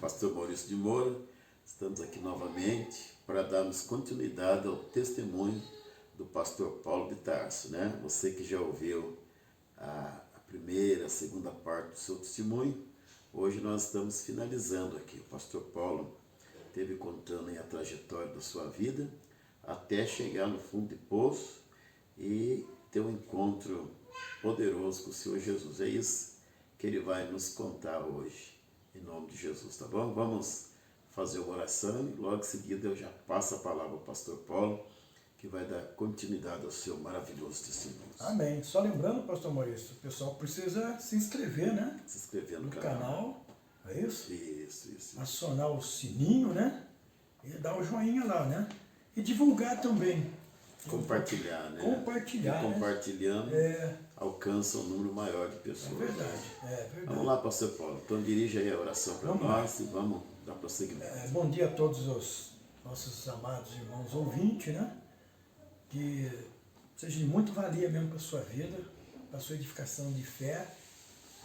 Pastor Maurício de Moura. Estamos aqui novamente para darmos continuidade ao testemunho do pastor Paulo de Tarso, né? Você que já ouviu a primeira, a segunda parte do seu testemunho, hoje nós estamos finalizando aqui. O pastor Paulo esteve contando aí a trajetória da sua vida até chegar no fundo de poço e ter um encontro poderoso com o Senhor Jesus. É isso que ele vai nos contar hoje, em nome de Jesus, tá bom? Vamos fazer uma oração e logo em seguida eu já passo a palavra ao pastor Paulo, que vai dar continuidade ao seu maravilhoso testemunho. Amém. Só lembrando, pastor Maurício, o pessoal precisa se inscrever, né? Se inscrever no canal. É isso? Isso. Acionar o sininho, né? E dar o joinha lá, né? E divulgar também. Compartilhar, né? Compartilhar, e compartilhando, né? alcança um número maior de pessoas. É verdade. Vamos lá, pastor Paulo. Então dirija aí a oração para nós e vamos dar prosseguimento. Bom dia a todos os nossos amados irmãos ouvintes, né? Que seja de muito valia mesmo para a sua vida, para a sua edificação de fé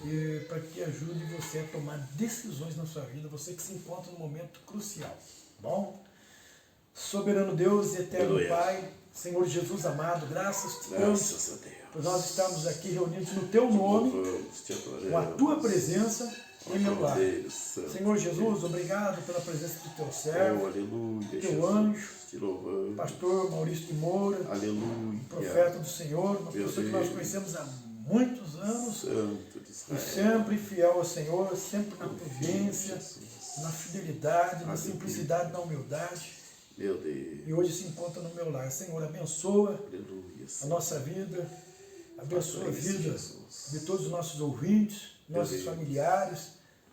e para que ajude você a tomar decisões na sua vida, você que se encontra num momento crucial. Bom? Soberano Deus e eterno Pai, Senhor Jesus amado, graças te damos por nós estarmos aqui reunidos no Teu nome, com a Tua presença em meu lar. Senhor Jesus, obrigado pela presença do Teu servo, Teu anjo, pastor Maurício de Moura, profeta do Senhor, uma pessoa que nós conhecemos há muitos anos, e sempre fiel ao Senhor, sempre na prudência, na fidelidade, na simplicidade, na humildade. Meu Deus. E hoje se encontra no meu lar. Senhor, abençoa a nossa vida, abençoa a vida de todos os nossos ouvintes, nossos familiares,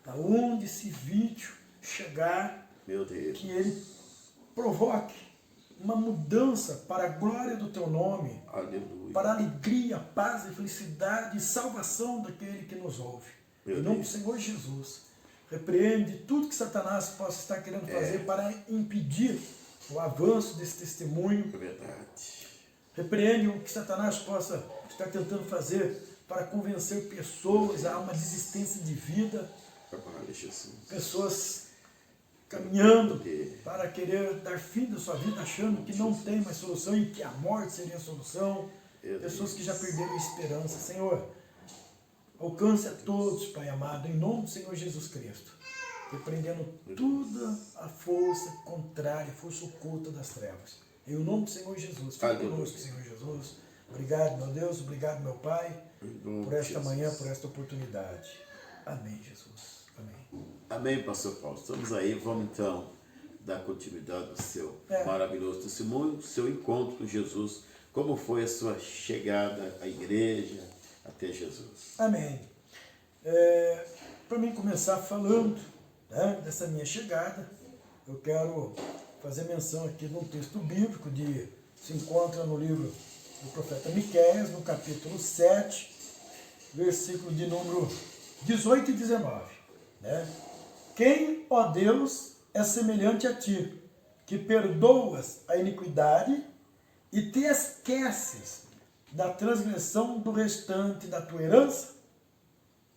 aonde esse vídeo chegar, que ele provoque uma mudança para a glória do Teu nome, para a alegria, paz e felicidade e salvação daquele que nos ouve. Em nome do Senhor Jesus, repreende tudo que Satanás possa estar querendo fazer para impedir o avanço desse testemunho. É verdade. Repreende o que Satanás possa estar tentando fazer para convencer pessoas a uma desistência de vida. Pessoas caminhando para querer dar fim da sua vida, achando que não tem mais solução e que a morte seria a solução. Pessoas que já perderam a esperança. Senhor, alcance a todos, Pai amado, em nome do Senhor Jesus Cristo, repreendendo toda a força contrária, a força oculta das trevas. Em nome do Senhor Jesus, fique conosco, Senhor Jesus. Obrigado, meu Deus, obrigado, meu Pai, por esta manhã, por esta oportunidade. Amém, Jesus. Amém. Amém, pastor Paulo. Estamos aí, vamos então dar continuidade ao seu maravilhoso testemunho, seu encontro com Jesus. Como foi a sua chegada à igreja até Jesus? Amém. Para mim começar falando, né, dessa minha chegada, eu quero fazer menção aqui de um texto bíblico se encontra no livro do profeta Miqueias, no capítulo 7, versículo de número 18 e 19. Né? Quem, ó Deus, é semelhante a ti, que perdoas a iniquidade e te esqueces da transgressão do restante da tua herança?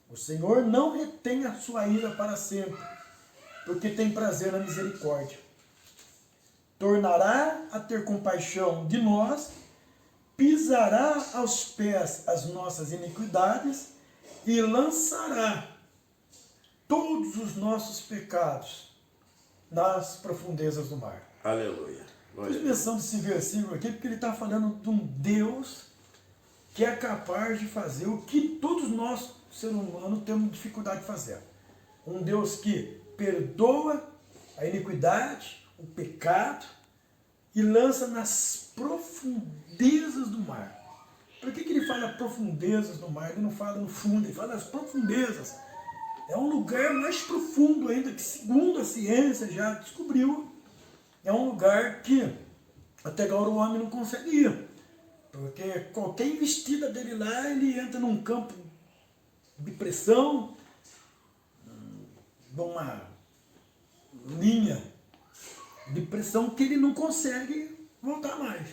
O Senhor não retém a sua ira para sempre, porque tem prazer na misericórdia. Tornará a ter compaixão de nós, pisará aos pés as nossas iniquidades e lançará todos os nossos pecados nas profundezas do mar. Aleluia. Fiz menção desse versículo aqui porque ele está falando de um Deus que é capaz de fazer o que todos nós, ser humano, temos dificuldade de fazer. Um Deus que perdoa a iniquidade, o pecado, e lança nas profundezas do mar. Por que ele fala profundezas do mar? Ele não fala no fundo, ele fala nas profundezas. É um lugar mais profundo ainda, que segundo a ciência já descobriu, é um lugar que até agora o homem não consegue ir. Porque qualquer investida dele lá, ele entra num campo de pressão, numa linha de pressão que ele não consegue voltar mais.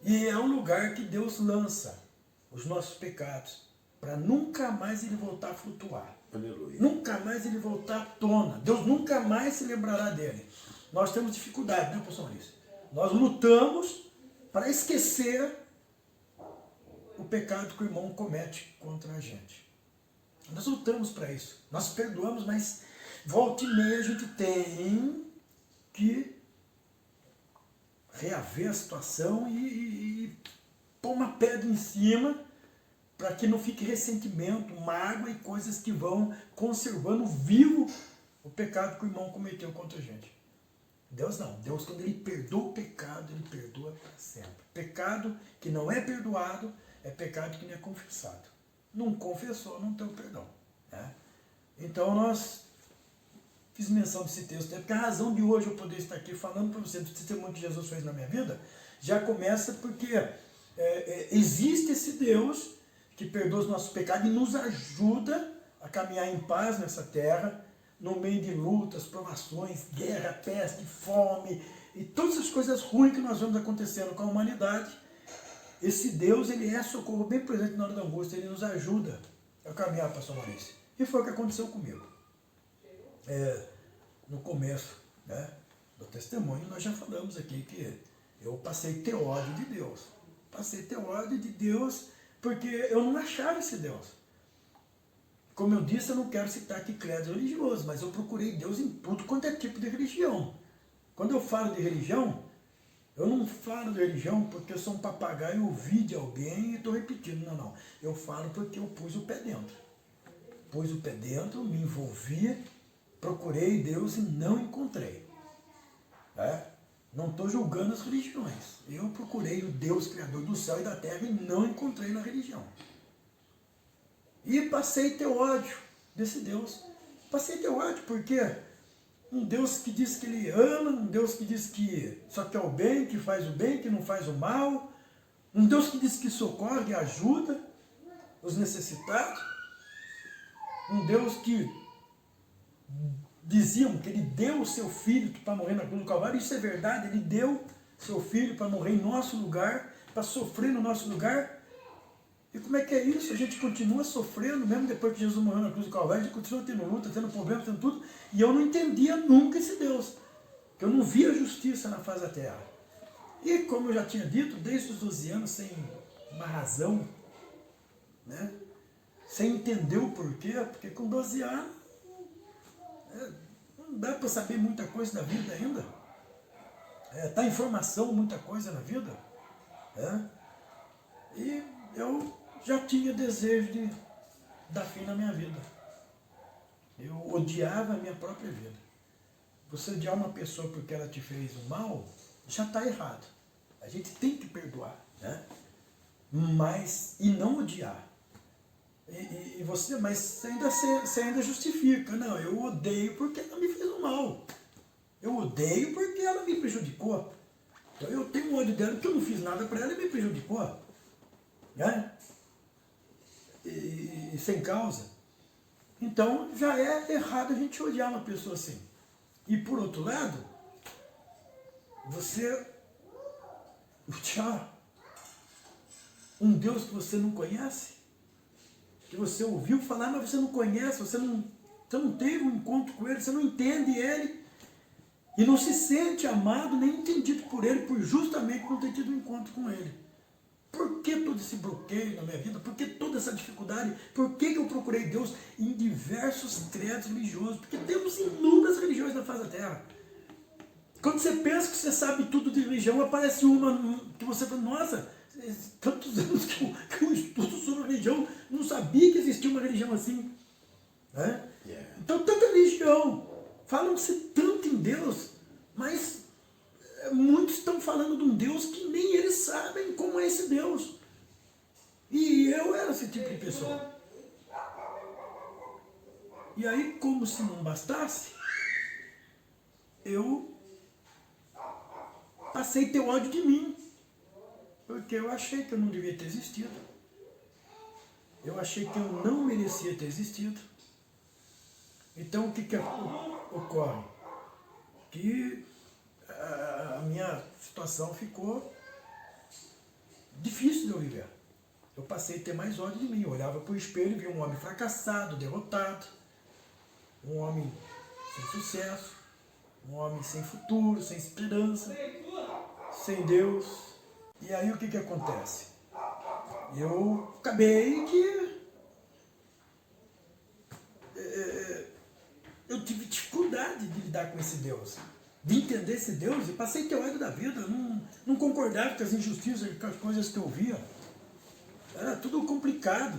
E é um lugar que Deus lança os nossos pecados, para nunca mais ele voltar a flutuar. Aleluia. Nunca mais ele voltar à tona. Deus nunca mais se lembrará dele. Nós temos dificuldade, né, pastor Maurício? Nós lutamos para esquecer o pecado que o irmão comete contra a gente. Nós lutamos para isso. Nós perdoamos, mas volta e meia a gente tem que reaver a situação e pôr uma pedra em cima para que não fique ressentimento, mágoa e coisas que vão conservando vivo o pecado que o irmão cometeu contra a gente. Deus não. Deus, quando ele perdoa o pecado, ele perdoa para sempre. Pecado que não é perdoado é pecado que não é confessado. Não confessou, não tem o perdão. Né? Então nós fiz menção desse texto, né? Porque a razão de hoje eu poder estar aqui falando para você do testemunho que Jesus fez na minha vida, já começa porque existe esse Deus que perdoa os nossos pecados e nos ajuda a caminhar em paz nessa terra, no meio de lutas, provações, guerra, peste, fome e todas as coisas ruins que nós vemos acontecendo com a humanidade. Esse Deus, ele é socorro bem presente na hora da angústia, ele nos ajuda a caminhar, pastor Maurício. E foi o que aconteceu comigo. No começo, né, do testemunho, nós já falamos aqui que eu passei a ter ódio de Deus. Passei a ter ódio de Deus porque eu não achava esse Deus. Como eu disse, eu não quero citar aqui credo religioso, mas eu procurei Deus em tudo quanto é tipo de religião. Quando eu falo de religião, eu não falo de religião porque eu sou um papagaio, eu ouvi de alguém e estou repetindo. Não, não. Eu falo porque eu pus o pé dentro. Pus o pé dentro, me envolvi, procurei Deus e não encontrei. Não estou julgando as religiões. Eu procurei o Deus Criador do céu e da terra e não encontrei na religião. E passei a ter ódio desse Deus. Passei a ter ódio porque um Deus que diz que ele ama, um Deus que diz que só quer o bem, que faz o bem, que não faz o mal, um Deus que diz que socorre e ajuda os necessitados, um Deus que diziam que ele deu o seu filho para morrer na cruz do Calvário. Isso é verdade, ele deu seu filho para morrer em nosso lugar, para sofrer no nosso lugar. E como é que é isso? A gente continua sofrendo, mesmo depois que Jesus morreu na cruz do Calvário, a gente continua tendo luta, tendo problema, tendo tudo. E eu não entendia nunca esse Deus, que eu não via justiça na face da terra. E como eu já tinha dito, desde os 12 anos, sem uma razão, né? Sem entender o porquê, porque com 12 anos não dá para saber muita coisa da vida ainda. Tá em formação muita coisa na vida. E eu já tinha desejo de dar fim na minha vida. Eu odiava a minha própria vida. Você odiar uma pessoa porque ela te fez o mal, já está errado. A gente tem que perdoar, né? Mas, e não odiar. Mas você ainda justifica. Não, eu odeio porque ela me fez o mal. Eu odeio porque ela me prejudicou. Então eu tenho ódio dela porque eu não fiz nada para ela e me prejudicou. Né? E sem causa. Então já é errado a gente odiar uma pessoa assim. E por outro lado, você odiar um Deus que você não conhece, que você ouviu falar, mas você não conhece, você não teve um encontro com ele, você não entende ele, e não se sente amado nem entendido por ele, por justamente não ter tido um encontro com ele. Por que todo esse bloqueio na minha vida? Por que toda essa dificuldade? Por que eu procurei Deus em diversos credos religiosos? Porque temos inúmeras religiões na face da terra. Quando você pensa que você sabe tudo de religião, aparece uma que você fala, nossa, tantos anos que eu estudo sobre religião, não sabia que existia uma religião assim. Né? Yeah. Então, tanta religião, falam-se tanto em Deus, mas muitos estão falando de um Deus que nem eles sabem como é esse Deus. E eu era esse tipo de pessoa. E aí, como se não bastasse, eu passei a ter ódio de mim. Porque eu achei que eu não devia ter existido. Eu achei que eu não merecia ter existido. Então, o que ocorre? Que a minha situação ficou difícil de eu viver. Eu passei a ter mais ódio de mim. Eu olhava para o espelho e via um homem fracassado, derrotado. um homem sem sucesso, um homem sem futuro, sem esperança, sem Deus. E aí o que acontece? Eu acabei que eu tive dificuldade de lidar com esse Deus, de entender esse Deus, e passei teórico da vida, não concordava com as injustiças, com as coisas que eu via. Era tudo complicado.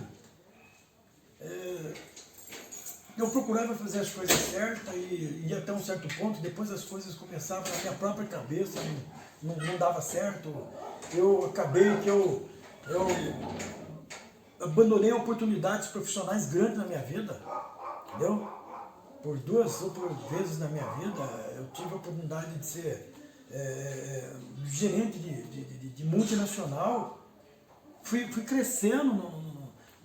Eu procurava fazer as coisas certas e até um certo ponto, depois as coisas começavam na minha própria cabeça, não dava certo. Eu acabei que eu abandonei oportunidades profissionais grandes na minha vida, entendeu? Por 2 ou por vezes na minha vida, eu tive a oportunidade de ser gerente de multinacional. Fui crescendo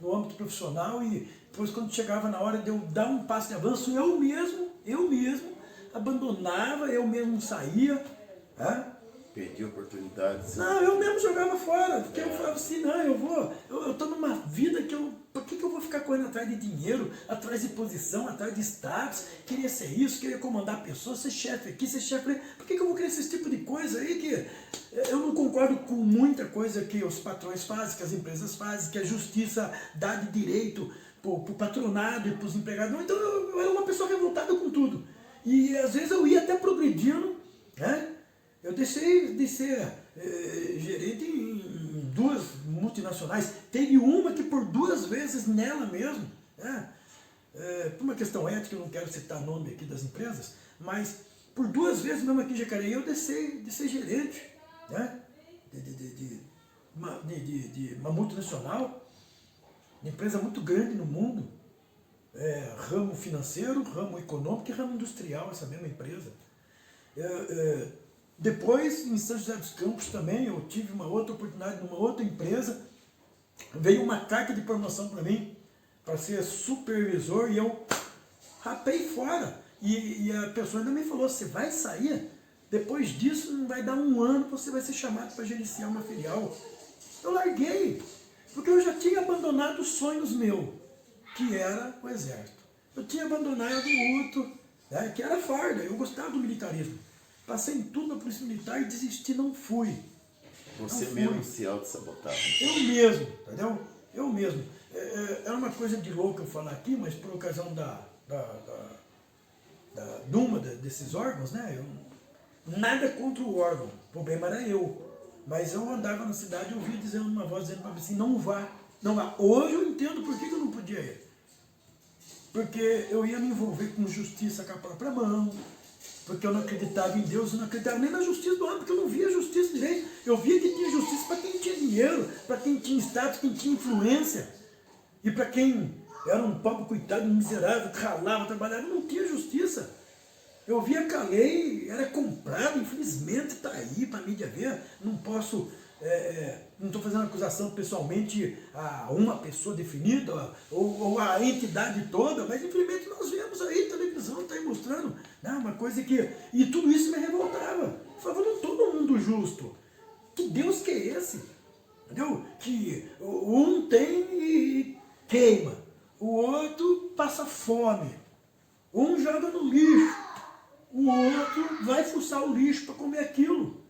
no âmbito profissional e depois, quando chegava na hora de eu dar um passo de avanço, eu mesmo abandonava, eu mesmo saía. Perdi oportunidades. Não, eu mesmo jogava fora, porque eu falava assim, não, eu estou numa vida que por que eu vou ficar correndo atrás de dinheiro, atrás de posição, atrás de status, queria ser isso, queria comandar pessoas, ser chefe aqui, ser chefe ali, por que eu vou querer esse tipo de coisa aí que eu não concordo com muita coisa que os patrões fazem, que as empresas fazem, que a justiça dá de direito para o patronado e para os empregados. Não, então eu era uma pessoa revoltada com tudo. E às vezes eu ia até progredindo, né? Eu deixei de ser gerente em 2 multinacionais. Teve uma que por 2 vezes nela mesmo, por uma questão ética, eu não quero citar nome aqui das empresas, mas por 2 vezes mesmo aqui em Jacareí eu deixei de ser gerente, né? de uma multinacional, uma empresa muito grande no mundo, ramo financeiro, ramo econômico e ramo industrial, essa mesma empresa. Depois, em São José dos Campos também, eu tive uma outra oportunidade numa outra empresa. Veio uma carta de promoção para mim, para ser supervisor, e eu rapei fora. E a pessoa ainda me falou, você vai sair? Depois disso, não vai dar 1 ano, você vai ser chamado para gerenciar uma filial. Eu larguei, porque eu já tinha abandonado os sonhos meus, que era o exército. Eu tinha abandonado o outro, que era farda, eu gostava do militarismo. Passei em tudo na Polícia Militar e desisti, não fui. Você mesmo se auto-sabotava. Eu mesmo, entendeu? Eu mesmo. É uma coisa de louco eu falar aqui, mas por ocasião de uma desses órgãos, né? Nada contra o órgão, o problema era eu. Mas eu andava na cidade e ouvia dizendo uma voz dizendo para mim assim, não vá, não vá. Hoje eu entendo por que eu não podia ir. Porque eu ia me envolver com justiça com a própria mão, porque eu não acreditava em Deus, eu não acreditava nem na justiça do homem, porque eu não via justiça direito. Eu via que tinha justiça para quem tinha dinheiro, para quem tinha status, quem tinha influência. E para quem era um pobre coitado, um miserável, que ralava, trabalhava, não tinha justiça. Eu via que a lei era comprada, infelizmente está aí para a mídia ver. Não posso, não estou fazendo acusação pessoalmente a uma pessoa definida ou a entidade toda, mas infelizmente nós vemos aí, televisão está aí mostrando, né, uma coisa que... E tudo isso me revoltava. Eu falava, não estou no mundo justo. Que Deus que é esse? Entendeu? Que um tem e queima, o outro passa fome, um joga no lixo, o outro vai fuçar o lixo para comer aquilo.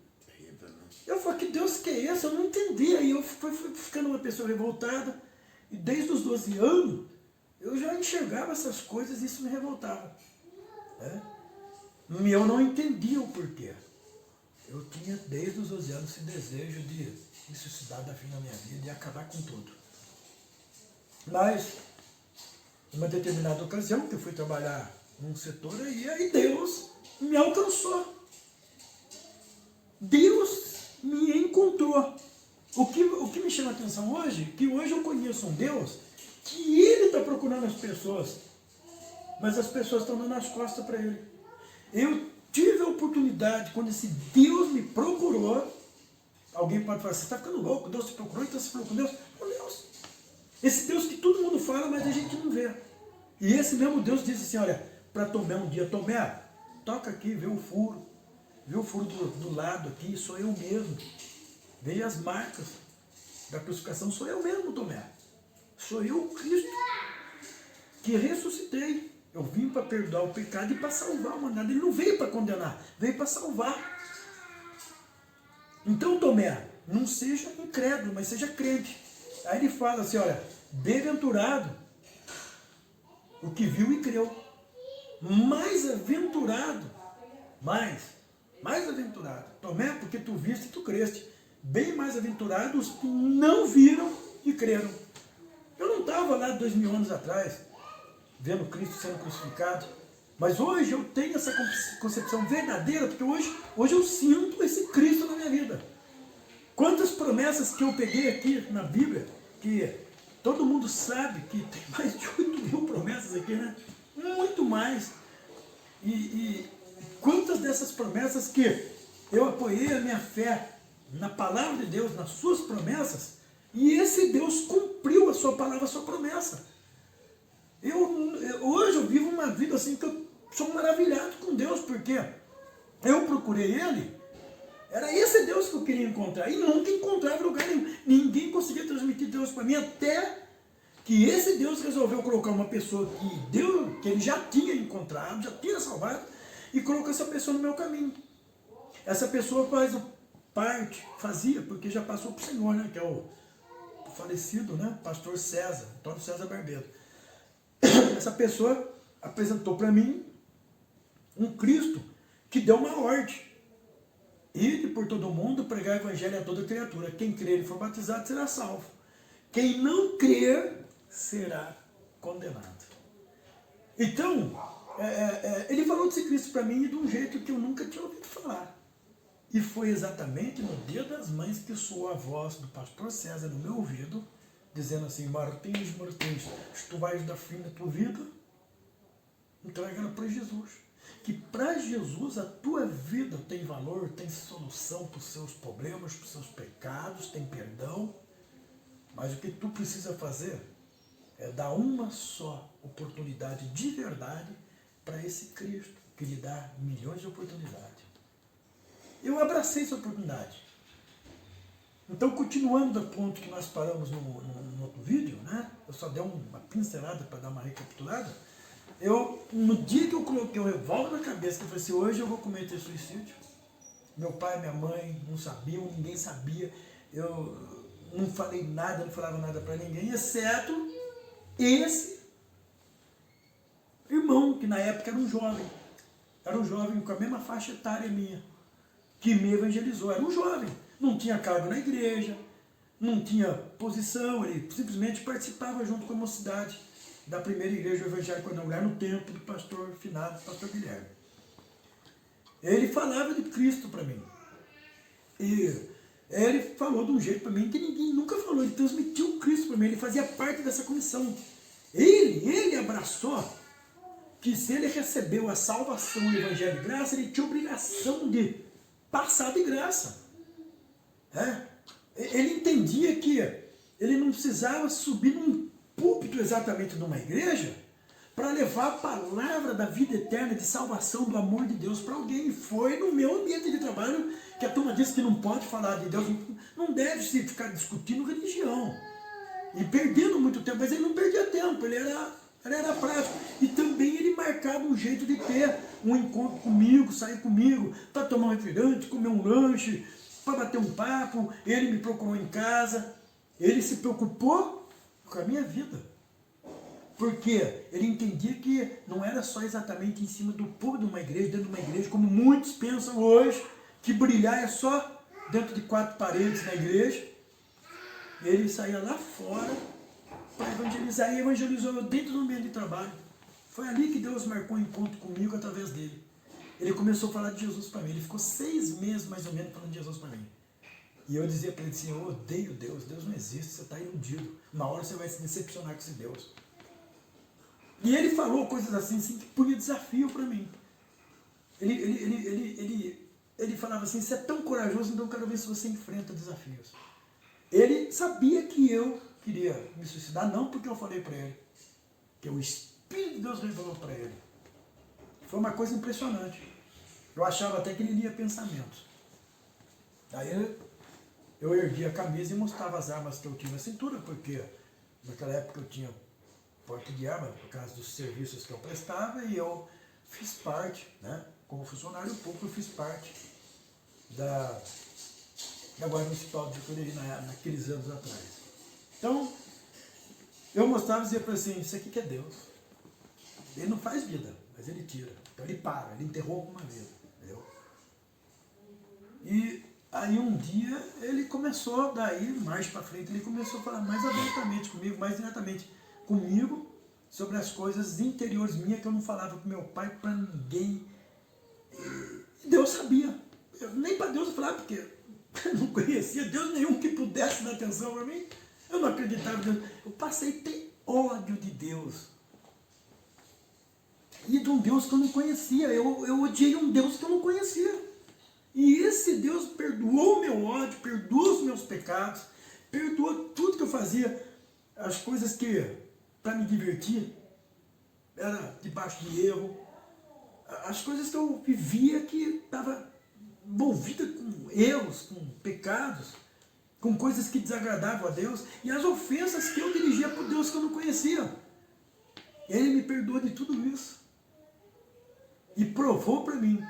Eu falei, que Deus que é esse? Eu não entendia. E eu fui ficando uma pessoa revoltada. E desde os 12 anos, eu já enxergava essas coisas e isso me revoltava. E eu não entendia o porquê. Eu tinha desde os 12 anos esse desejo de me suicidar da fim da minha vida e acabar com tudo. Mas, em uma determinada ocasião, que eu fui trabalhar num setor aí Deus me alcançou. Deus me encontrou. O que me chama a atenção hoje, que hoje eu conheço um Deus que Ele está procurando as pessoas, mas as pessoas estão dando as costas para Ele. Eu tive a oportunidade, quando esse Deus me procurou, alguém pode falar, você está ficando louco, Deus te procurou, então você falou com Deus? Com Deus. Esse Deus que todo mundo fala, mas a gente não vê. E esse mesmo Deus disse assim, olha, para Tomé um dia, Tomé, toca aqui, vê o furo do lado aqui, sou eu mesmo. Veja as marcas da crucificação, sou eu mesmo, Tomé. Sou eu, Cristo, que ressuscitei. Eu vim para perdoar o pecado e para salvar a humanidade. Ele não veio para condenar, veio para salvar. Então, Tomé, não seja incrédulo, mas seja crente. Aí ele fala assim, olha, bem-aventurado o que viu e creu. Mais aventurado, mais aventurado. Tomé, porque tu viste e tu creste. Bem mais aventurados os que não viram e creram. Eu não estava lá 2000 anos atrás, vendo Cristo sendo crucificado, mas hoje eu tenho essa concepção verdadeira, porque hoje eu sinto esse Cristo na minha vida. Quantas promessas que eu peguei aqui na Bíblia, que todo mundo sabe que tem mais de 8.000 promessas aqui, né? Muito mais. E quantas dessas promessas que eu apoiei a minha fé na palavra de Deus, nas suas promessas, e esse Deus cumpriu a sua palavra, a sua promessa. Hoje eu vivo uma vida assim que eu sou maravilhado com Deus, porque eu procurei Ele, era esse Deus que eu queria encontrar, e nunca encontrava em lugar nenhum. Ninguém conseguia transmitir Deus para mim, até que esse Deus resolveu colocar uma pessoa que ele já tinha encontrado, já tinha salvado, e colocou essa pessoa no meu caminho. Essa pessoa fazia, porque já passou para o Senhor, né, que é o falecido, né, pastor César, Antônio César Barbeiro. Essa pessoa apresentou para mim um Cristo que deu uma ordem. Ide por todo mundo, pregar o evangelho a toda criatura. Quem crer e for batizado será salvo. Quem não crer será condenado. Então, ele falou desse Cristo para mim de um jeito que eu nunca tinha ouvido falar. E foi exatamente no Dia das Mães que soou a voz do pastor César no meu ouvido, dizendo assim, Martins, se tu vais dar fim na tua vida, entrega ela para Jesus. Que para Jesus a tua vida tem valor, tem solução para os seus problemas, para os seus pecados, tem perdão. Mas o que tu precisa fazer é dar uma só oportunidade de verdade para esse Cristo, que lhe dá milhões de oportunidades. Eu abracei essa oportunidade. Então, continuando do ponto que nós paramos no outro vídeo, né? Eu só dei uma pincelada para dar uma recapitulada. No dia que eu coloquei o revólver na cabeça, que eu falei assim, hoje eu vou cometer suicídio. Meu pai e minha mãe não sabiam, ninguém sabia. Eu não falei nada, não falava nada para ninguém, exceto esse irmão, que na época era um jovem com a mesma faixa etária minha, que me evangelizou. Era um jovem, não tinha cargo na igreja, não tinha posição, ele simplesmente participava junto com a mocidade da primeira igreja evangélica quadrangular no tempo do pastor finado, pastor Guilherme. Ele falava de Cristo para mim. E ele falou de um jeito para mim que ninguém nunca falou. Ele transmitiu o Cristo para mim, ele fazia parte dessa comissão. Ele abraçou que se ele recebeu a salvação e o evangelho de graça, ele tinha obrigação de passar de graça. Ele entendia que ele não precisava subir num púlpito exatamente de uma igreja para levar a palavra da vida eterna, de salvação, do amor de Deus para alguém. E foi no meu ambiente de trabalho que a turma disse que não pode falar de Deus, não deve se ficar discutindo religião e perdendo muito tempo, mas ele não perdia tempo, ele era prático. E também ele marcava um jeito de ter um encontro comigo, sair comigo, para tomar um refrigerante, comer um lanche, para bater um papo. Ele me procurou em casa, ele se preocupou com a minha vida. Porque ele entendia que não era só exatamente em cima do povo de uma igreja, dentro de uma igreja, como muitos pensam hoje, que brilhar é só dentro de 4 paredes na igreja. Ele saía lá fora para evangelizar, e evangelizou dentro do ambiente de trabalho. Foi ali que Deus marcou um encontro comigo através dele. Ele começou a falar de Jesus para mim. Ele ficou 6 meses mais ou menos falando de Jesus para mim. E eu dizia para ele assim, eu odeio Deus, Deus não existe, você está iludido. Uma hora você vai se decepcionar com esse Deus. E ele falou coisas assim que punha desafio para mim. Ele falava assim, você é tão corajoso, então eu quero ver se você enfrenta desafios. Ele sabia que eu queria me suicidar, não porque eu falei para ele, que o Espírito de Deus revelou para ele. Foi uma coisa impressionante. Eu achava até que ele lia pensamentos. Aí eu erguia a camisa e mostrava as armas que eu tinha na cintura, porque naquela época eu tinha porte de arma, por causa dos serviços que eu prestava, e eu fiz parte, né? Como funcionário público, eu fiz parte da Guarda Municipal de Jucuriri naqueles anos atrás. Então, eu mostrava e dizia para assim, isso aqui que é Deus. Ele não faz vida, mas ele tira. Então ele para, ele interrompe uma vida. Entendeu? E aí um dia ele começou, daí, mais para frente, ele começou a falar mais abertamente comigo, mais diretamente comigo, sobre as coisas interiores minhas que eu não falava para meu pai, para ninguém. E Deus sabia. Nem para Deus eu falava, porque eu não conhecia Deus nenhum que pudesse dar atenção para mim. Eu não acreditava em Deus. Eu passei a ter ódio de Deus. E de um Deus que eu não conhecia. Eu odiei um Deus que eu não conhecia. E esse Deus perdoou o meu ódio, perdoou os meus pecados, perdoou tudo que eu fazia, as coisas que, para me divertir, era debaixo de erro, as coisas que eu vivia que estava envolvida com erros, com pecados, com coisas que desagradavam a Deus, e as ofensas que eu dirigia para o Deus que eu não conhecia. Ele me perdoou de tudo isso. E provou para mim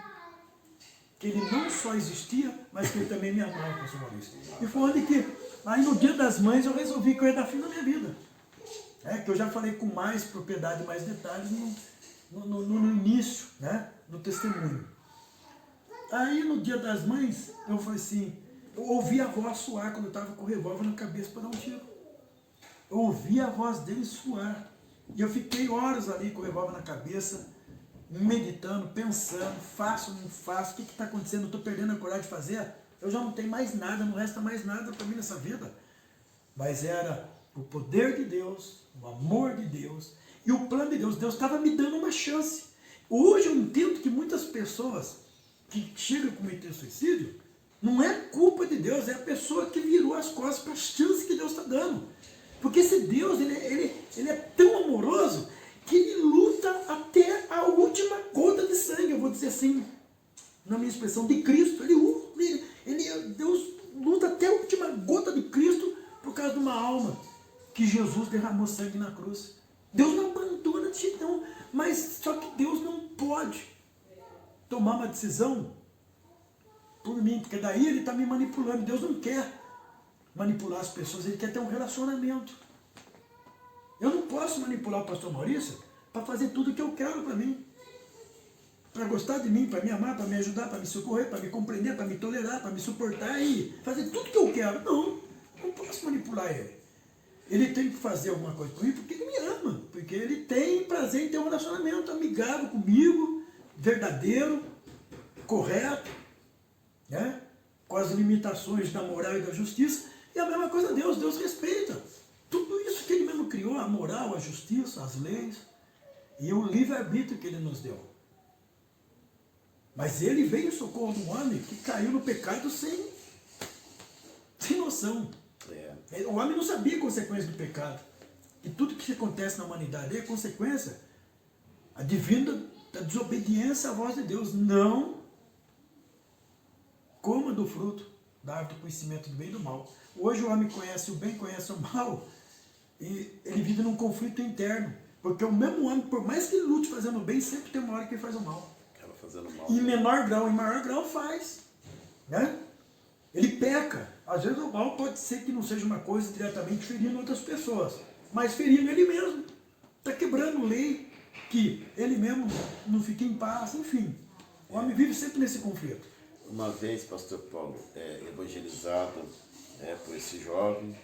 que ele não só existia, mas que ele também me amava, pastor Maurício. E foi onde que, aí no Dia das Mães, eu resolvi que eu ia dar fim na minha vida. Que eu já falei com mais propriedade, mais detalhes no início, né, no testemunho. Aí no Dia das Mães, eu falei assim, eu ouvi a voz suar quando eu estava com o revólver na cabeça para dar um tiro. Eu ouvi a voz dele suar. E eu fiquei horas ali com o revólver na cabeça, meditando, pensando, faço, não faço, o que está acontecendo, eu estou perdendo a coragem de fazer, eu já não tenho mais nada, não resta mais nada para mim nessa vida. Mas era o poder de Deus, o amor de Deus e o plano de Deus. Deus estava me dando uma chance. Hoje eu entendo que muitas pessoas que chegam a cometer suicídio, não é culpa de Deus, é a pessoa que virou as costas para a chance que Deus está dando. Porque esse Deus, ele é tão amoroso que ele luta até a última gota de sangue, eu vou dizer assim, na minha expressão, de Cristo. Deus luta até a última gota de Cristo por causa de uma alma que Jesus derramou sangue na cruz. Deus não abandona de jeito nenhum, mas só que Deus não pode tomar uma decisão por mim, porque daí ele está me manipulando. Deus não quer manipular as pessoas, ele quer ter um relacionamento. Eu não posso manipular o pastor Maurício para fazer tudo o que eu quero para mim. Para gostar de mim, para me amar, para me ajudar, para me socorrer, para me compreender, para me tolerar, para me suportar e fazer tudo que eu quero. Não posso manipular ele. Ele tem que fazer alguma coisa por mim porque ele me ama, porque ele tem prazer em ter um relacionamento amigável comigo, verdadeiro, correto, né? Com as limitações da moral e da justiça. E a mesma coisa Deus respeita. Tudo isso que ele mesmo criou, a moral, a justiça, as leis e o livre-arbítrio que ele nos deu. Mas ele veio em socorro de um homem que caiu no pecado sem noção. O homem não sabia a consequência do pecado. E tudo que acontece na humanidade é consequência advinda da desobediência à voz de Deus. Não coma do fruto da árvore do conhecimento do bem e do mal. Hoje o homem conhece o bem, conhece o mal, e ele vive num conflito interno. Porque o mesmo homem, por mais que ele lute fazendo o bem, sempre tem uma hora que ele faz o mal. Em menor grau, em maior grau faz. Né? Ele peca. Às vezes o mal pode ser que não seja uma coisa diretamente ferindo outras pessoas, mas ferindo ele mesmo. Está quebrando lei que ele mesmo não fica em paz, enfim. O homem vive sempre nesse conflito. Uma vez, pastor Paulo, evangelizado por esse jovem,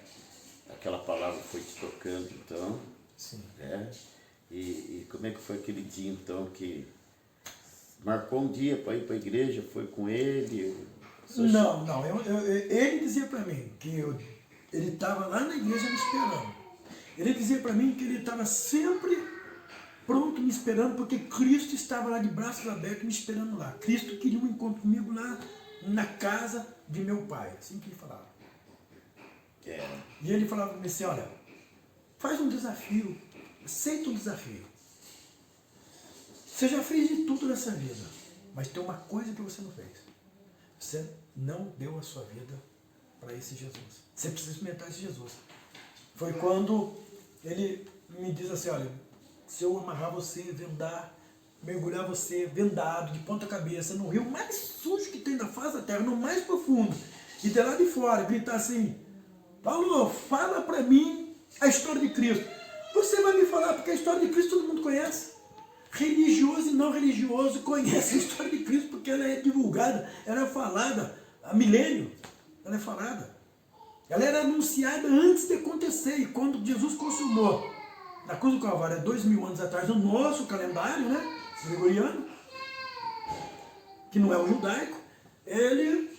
aquela palavra foi te tocando, então. Sim. E como é que foi aquele dia, então, que marcou um dia para ir para a igreja, foi com ele? Não. Ele dizia para mim que ele estava lá na igreja me esperando. Ele dizia para mim que ele estava sempre pronto me esperando, porque Cristo estava lá de braços abertos me esperando lá. Cristo queria um encontro comigo lá na casa de meu pai, assim que ele falava. E ele falava para mim assim, olha, faz um desafio, aceita um desafio. Você já fez de tudo nessa vida, mas tem uma coisa que você não fez. Você não deu a sua vida para esse Jesus. Você precisa experimentar esse Jesus. Foi quando ele me diz assim, olha, se eu amarrar você, vendar, mergulhar você vendado, de ponta cabeça, no rio mais sujo que tem na face da terra, no mais profundo, e de lá de fora, gritar assim, Paulo, fala para mim a história de Cristo. Você vai me falar, porque a história de Cristo todo mundo conhece. Religioso e não religioso conhece a história de Cristo, porque ela é divulgada, ela é falada há milênio, ela é falada. Ela era anunciada antes de acontecer, e quando Jesus consumou na cruz do Calvário, 2000 anos atrás, no nosso calendário, né, gregoriano, que não é o judaico, ele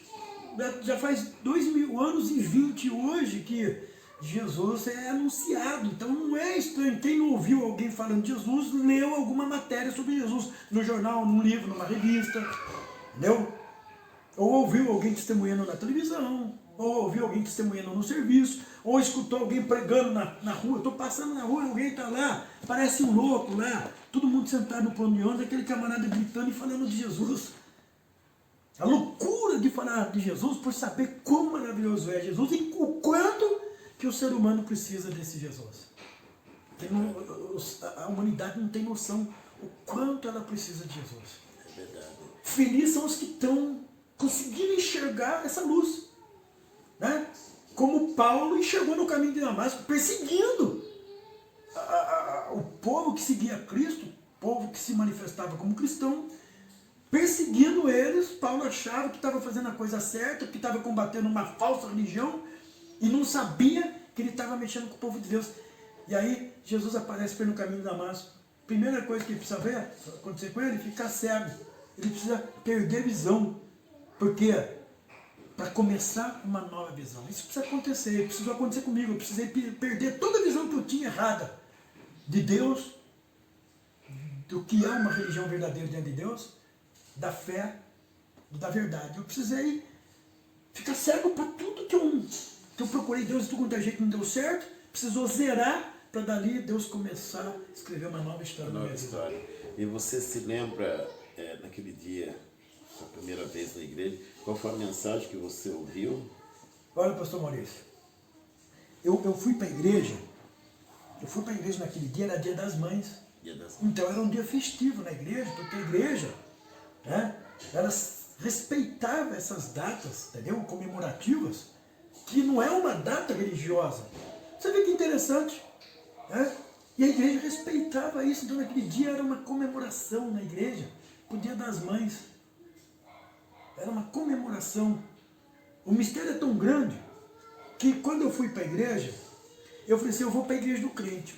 já faz 2000 anos e 20 hoje que Jesus é anunciado. Então não é estranho. Quem não ouviu alguém falando de Jesus, leu alguma matéria sobre Jesus no jornal, num livro, numa revista, entendeu? Ou ouviu alguém testemunhando na televisão, ou ouviu alguém testemunhando no serviço, ou escutou alguém pregando na rua. Estou passando na rua, alguém está lá, parece um louco lá, todo mundo sentado no plano de ônibus, aquele camarada gritando e falando de Jesus. A loucura de falar de Jesus por saber quão maravilhoso é Jesus e o quanto que o ser humano precisa desse Jesus. A humanidade não tem noção o quanto ela precisa de Jesus. É verdade. Felizes são os que estão conseguindo enxergar essa luz. Né? Como Paulo enxergou no caminho de Damasco, perseguindo o povo que seguia Cristo, o povo que se manifestava como cristão, perseguindo eles. Paulo achava que estava fazendo a coisa certa, que estava combatendo uma falsa religião e não sabia que ele estava mexendo com o povo de Deus. E aí Jesus aparece para ele no caminho de Damasco. Primeira coisa que ele precisa ver, acontecer com ele, ficar cego. Ele precisa perder visão. Por quê? Para começar uma nova visão. Isso precisa acontecer, precisou acontecer comigo. Eu precisei perder toda a visão que eu tinha errada de Deus, do que é uma religião verdadeira diante de Deus, da fé, da verdade. Eu precisei ficar cego para tudo que eu procurei Deus de tudo quanto é jeito, não deu certo. Precisou zerar para dali Deus começar a escrever uma nova história. Uma nova história. E você se lembra, naquele dia, sua primeira vez na igreja, qual foi a mensagem que você ouviu? Olha, pastor Maurício, eu fui para a igreja, naquele dia, era dia das mães. Dia das Mães. Então era um dia festivo na igreja, porque a igreja, né, ela respeitava essas datas, entendeu? Comemorativas, que não é uma data religiosa. Você vê que interessante, né? E a igreja respeitava isso, então naquele dia era uma comemoração na igreja, o dia das mães. Era uma comemoração. O mistério é tão grande que quando eu fui para a igreja, eu falei assim, eu vou para a igreja do crente.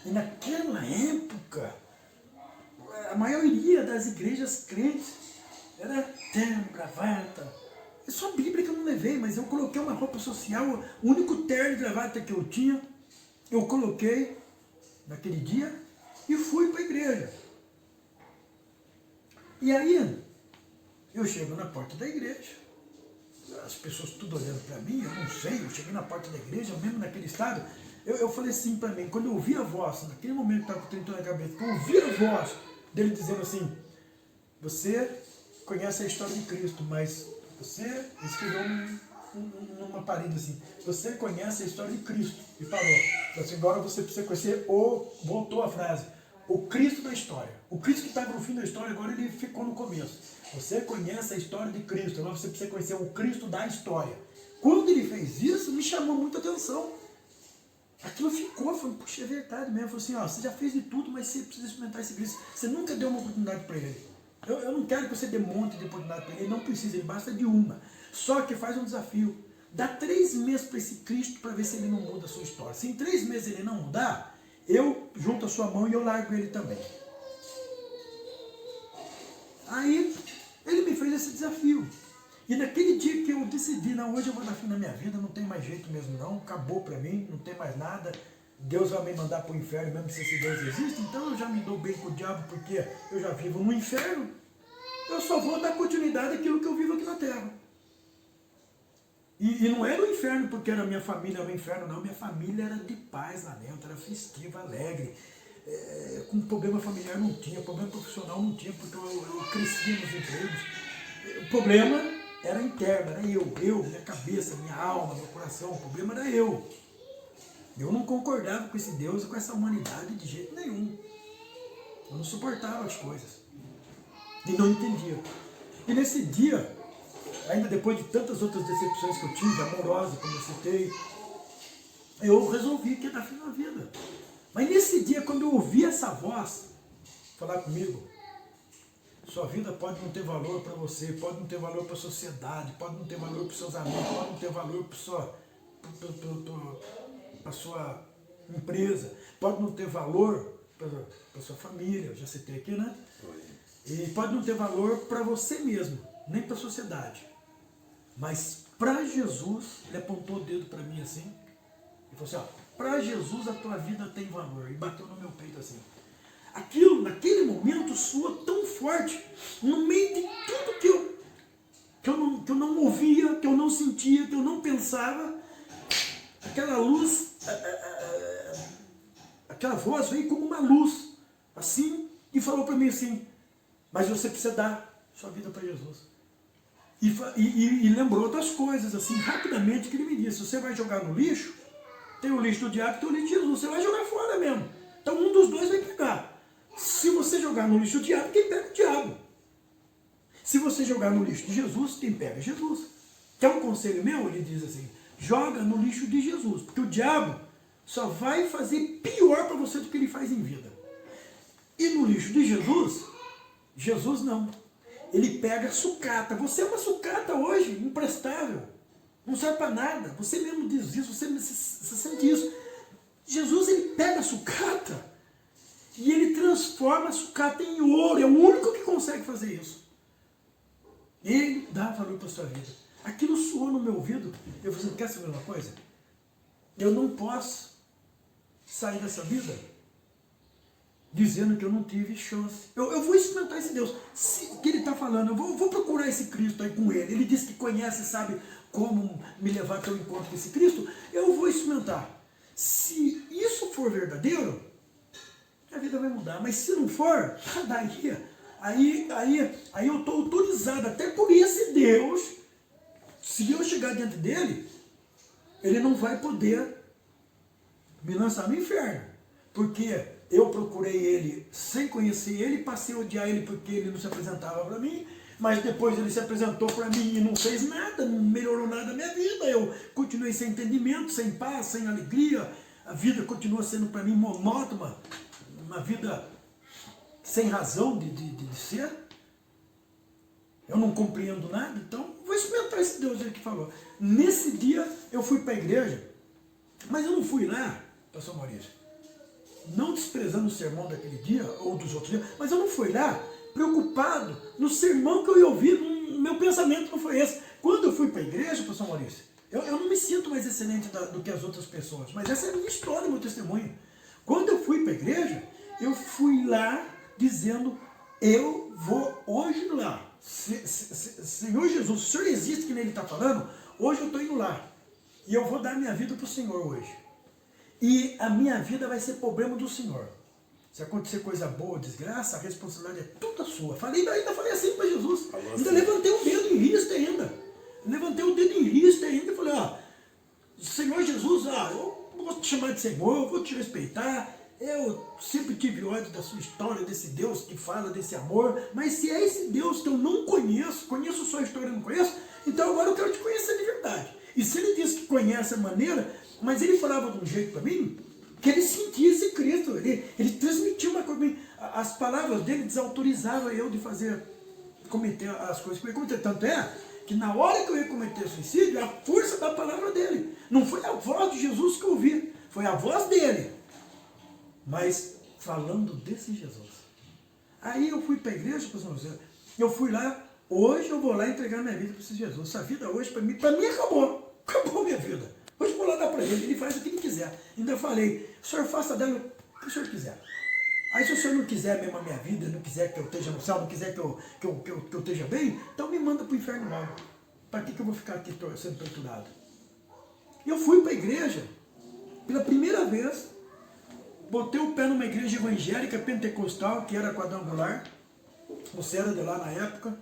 E naquela época, a maioria das igrejas crentes era terno, gravata. É só a Bíblia que eu não levei, mas eu coloquei uma roupa social, o único terno e gravata que eu tinha, eu coloquei naquele dia e fui para a igreja. E aí, eu chego na porta da igreja, as pessoas tudo olhando para mim, eu não sei, eu cheguei na porta da igreja, mesmo naquele estado, eu falei assim para mim, quando eu ouvi a voz, naquele momento que estava com o trem na cabeça, quando eu ouvi a voz dele dizendo assim, você conhece a história de Cristo, mas você escreveu numa parede assim, você conhece a história de Cristo, e parou. Então, assim, agora você precisa conhecer, voltou a frase, o Cristo da história. O Cristo que estava no fim da história, agora ele ficou no começo. Você conhece a história de Cristo, agora você precisa conhecer o Cristo da história. Quando ele fez isso, me chamou muita atenção. Aquilo ficou, falei, puxa, é verdade mesmo. Eu falei assim, ó, você já fez de tudo, mas você precisa experimentar esse Cristo. Você nunca deu uma oportunidade para ele. Eu não quero que você dê um monte de oportunidade para ele, ele não precisa, ele basta de uma. Só que faz um desafio. Dá 3 meses para esse Cristo para ver se ele não muda a sua história. Se em 3 meses ele não mudar, eu junto a sua mão e eu largo ele também. Aí ele me fez esse desafio. E naquele dia que eu decidi, não, hoje eu vou dar fim na minha vida, não tem mais jeito mesmo não, acabou para mim, não tem mais nada, Deus vai me mandar para o inferno mesmo se esse Deus existe, então eu já me dou bem com o diabo porque eu já vivo no inferno, eu só vou dar continuidade àquilo que eu vivo aqui na terra. E não era o inferno porque era minha família, era o inferno, não, minha família era de paz lá dentro, era festiva, alegre, com problema familiar não tinha, problema profissional não tinha, porque eu crescia nos empregos. O problema era interno, era eu, minha cabeça, minha alma, meu coração, o problema era eu. Eu não concordava com esse Deus e com essa humanidade de jeito nenhum. Eu não suportava as coisas. E não entendia. E nesse dia, ainda depois de tantas outras decepções que eu tive, amorosas, como eu citei, eu resolvi que ia dar fim na vida. Mas nesse dia, quando eu ouvi essa voz falar comigo, sua vida pode não ter valor para você, pode não ter valor para a sociedade, pode não ter valor para os seus amigos, pode não ter valor para a sua empresa, pode não ter valor para a sua família, eu já citei aqui, né? E pode não ter valor para você mesmo, nem para a sociedade. Mas para Jesus, ele apontou o dedo para mim assim, e falou assim, ó, para Jesus a tua vida tem valor. E bateu no meu peito assim. Aquilo, naquele momento, soou tão forte, no meio de tudo que eu não ouvia, que eu não sentia, que eu não pensava, aquela luz, aquela voz veio como uma luz, assim, e falou para mim assim, mas você precisa dar sua vida para Jesus. E lembrou outras coisas, assim, rapidamente, que ele me disse, você vai jogar no lixo, tem o lixo do diabo e tem o lixo de Jesus, você vai jogar fora mesmo. Então um dos dois vai pegar. Se você jogar no lixo do diabo, quem pega é o diabo. Se você jogar no lixo de Jesus, quem pega é Jesus. Quer um conselho meu? Ele diz assim, joga no lixo de Jesus, porque o diabo só vai fazer pior para você do que ele faz em vida. E no lixo de Jesus, Jesus não. Ele pega sucata. Você é uma sucata hoje, imprestável. Não serve para nada. Você mesmo diz isso, você sente isso. Jesus, ele pega a sucata e ele transforma a sucata em ouro. É o único que consegue fazer isso. Ele dá valor para a sua vida. Aquilo soou no meu ouvido. Eu falei assim, quer saber uma coisa? Eu não posso sair dessa vida dizendo que eu não tive chance. Eu vou experimentar esse Deus. O que ele está falando? Eu vou procurar esse Cristo aí com ele. Ele disse que conhece e sabe como me levar até o encontro com esse Cristo. Eu vou experimentar. Se isso for verdadeiro, a vida vai mudar. Mas se não for, aí eu estou autorizado até por esse Deus. Se eu chegar diante dele, ele não vai poder me lançar no inferno. Porque eu procurei ele sem conhecer ele, passei a odiar ele porque ele não se apresentava para mim, mas depois ele se apresentou para mim e não fez nada, não melhorou nada a minha vida. Eu continuei sem entendimento, sem paz, sem alegria. A vida continua sendo para mim monótona, uma vida sem razão de ser. Eu não compreendo nada, então vou experimentar esse Deus aí que falou. Nesse dia eu fui para a igreja, mas eu não fui lá, pastor Maurício, não desprezando o sermão daquele dia, ou dos outros dias, mas eu não fui lá preocupado no sermão que eu ia ouvir, meu pensamento não foi esse. Quando eu fui para a igreja, pastor Maurício, eu não me sinto mais excelente do que as outras pessoas, mas essa é a minha história, meu testemunho. Quando eu fui para a igreja, eu fui lá dizendo, eu vou hoje lá. Senhor Jesus, se o Senhor existe que nele está falando, hoje eu estou indo lá. E eu vou dar minha vida para o Senhor hoje. E a minha vida vai ser problema do Senhor. Se acontecer coisa boa, desgraça, a responsabilidade é toda sua. Ainda falei assim para Jesus. Ainda levantei o dedo em risco ainda. Levantei o dedo em risco ainda e falei, Senhor Jesus, eu vou te chamar de Senhor, eu vou te respeitar. Eu sempre tive ódio da sua história, desse Deus que fala desse amor. Mas se é esse Deus que eu não conheço só a história e não conheço, então agora eu quero te conhecer de verdade. E se ele diz que conhece a maneira, mas ele falava de um jeito para mim, que ele sentia esse Cristo, ele transmitia uma coisa, as palavras dele desautorizavam eu de cometer as coisas que eu ia cometer. Tanto é que na hora que eu ia cometer o suicídio, a força da palavra dele, não foi a voz de Jesus que eu ouvi, foi a voz dele, mas falando desse Jesus. Aí eu fui para a igreja, eu fui lá, hoje eu vou lá entregar minha vida para esse Jesus. Essa vida hoje, para mim acabou minha vida. Hoje eu vou lá dar para ele faz o que ele quiser. Ainda falei, o senhor faça dela o que o senhor quiser. Aí se o senhor não quiser mesmo a minha vida, não quiser que eu esteja no céu, não quiser que eu esteja bem, então me manda para o inferno logo. Para que eu vou ficar aqui sendo torturado? Eu fui para a igreja, pela primeira vez, botei o pé numa igreja evangélica pentecostal, que era quadrangular. Você era de lá na época,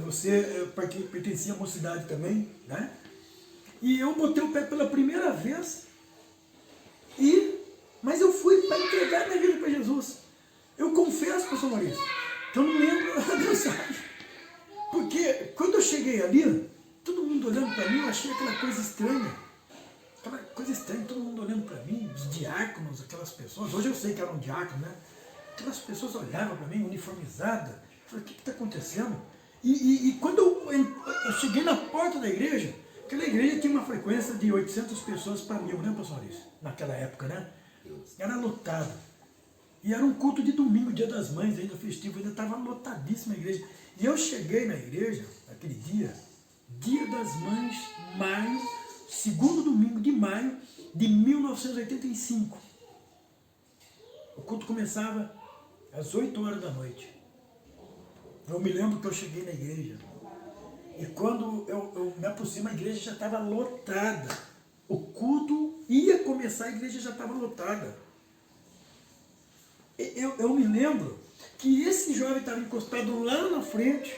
você pertencia à mocidade também, né? E eu botei o pé pela primeira vez Mas eu fui para entregar minha vida para Jesus. Eu confesso, pastor Maurício, que eu não lembro a mensagem. Porque quando eu cheguei ali, todo mundo olhando para mim, eu achei aquela coisa estranha. Aquela coisa estranha, todo mundo olhando para mim, os diáconos, aquelas pessoas. Hoje eu sei que eram diáconos, né? Aquelas pessoas olhavam para mim, uniformizadas. Eu falei, o que está acontecendo? E quando eu cheguei na porta da igreja, aquela igreja tinha uma frequência de 800 pessoas para 1000, né, pastor Maurício? Naquela época, né? Era lotado. E era um culto de domingo, dia das mães, ainda festivo, ainda estava lotadíssima a igreja. E eu cheguei na igreja, naquele dia das mães, maio, segundo domingo de maio de 1985. O culto começava às 8 horas da noite. Eu me lembro que eu cheguei na igreja. E quando eu me aproximo, a igreja já estava lotada. O culto ia começar, a igreja já estava lotada. Eu me lembro que esse jovem estava encostado lá na frente,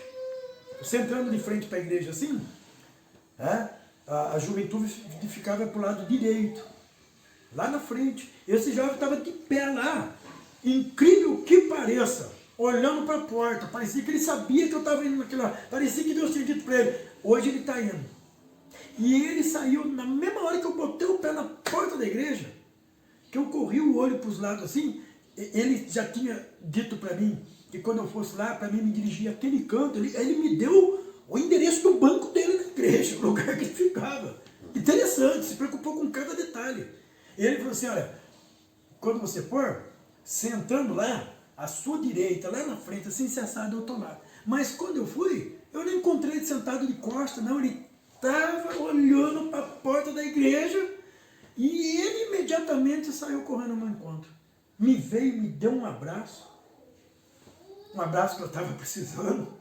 você entrando de frente para a igreja assim, né? A juventude ficava para o lado direito, lá na frente. Esse jovem estava de pé lá, incrível que pareça, olhando para a porta. Parecia que ele sabia que eu estava indo naquele lado. Parecia que Deus tinha dito para ele, hoje ele está indo. E ele saiu na mesma hora que eu botei o pé na porta da igreja, que eu corri o olho para os lados assim. Ele já tinha dito para mim que quando eu fosse lá, para mim me dirigir àquele canto, ele me deu o endereço do banco dele na igreja, o lugar que ele ficava. Interessante, se preocupou com cada detalhe. Ele falou assim, olha, quando você for, sentando lá, à sua direita, lá na frente, assim, cessado, eu estou lá. Mas quando eu fui, eu não encontrei ele sentado de costas, não, ele estava olhando para a porta da igreja e ele imediatamente saiu correndo ao meu encontro. Me veio, me deu um abraço que eu estava precisando,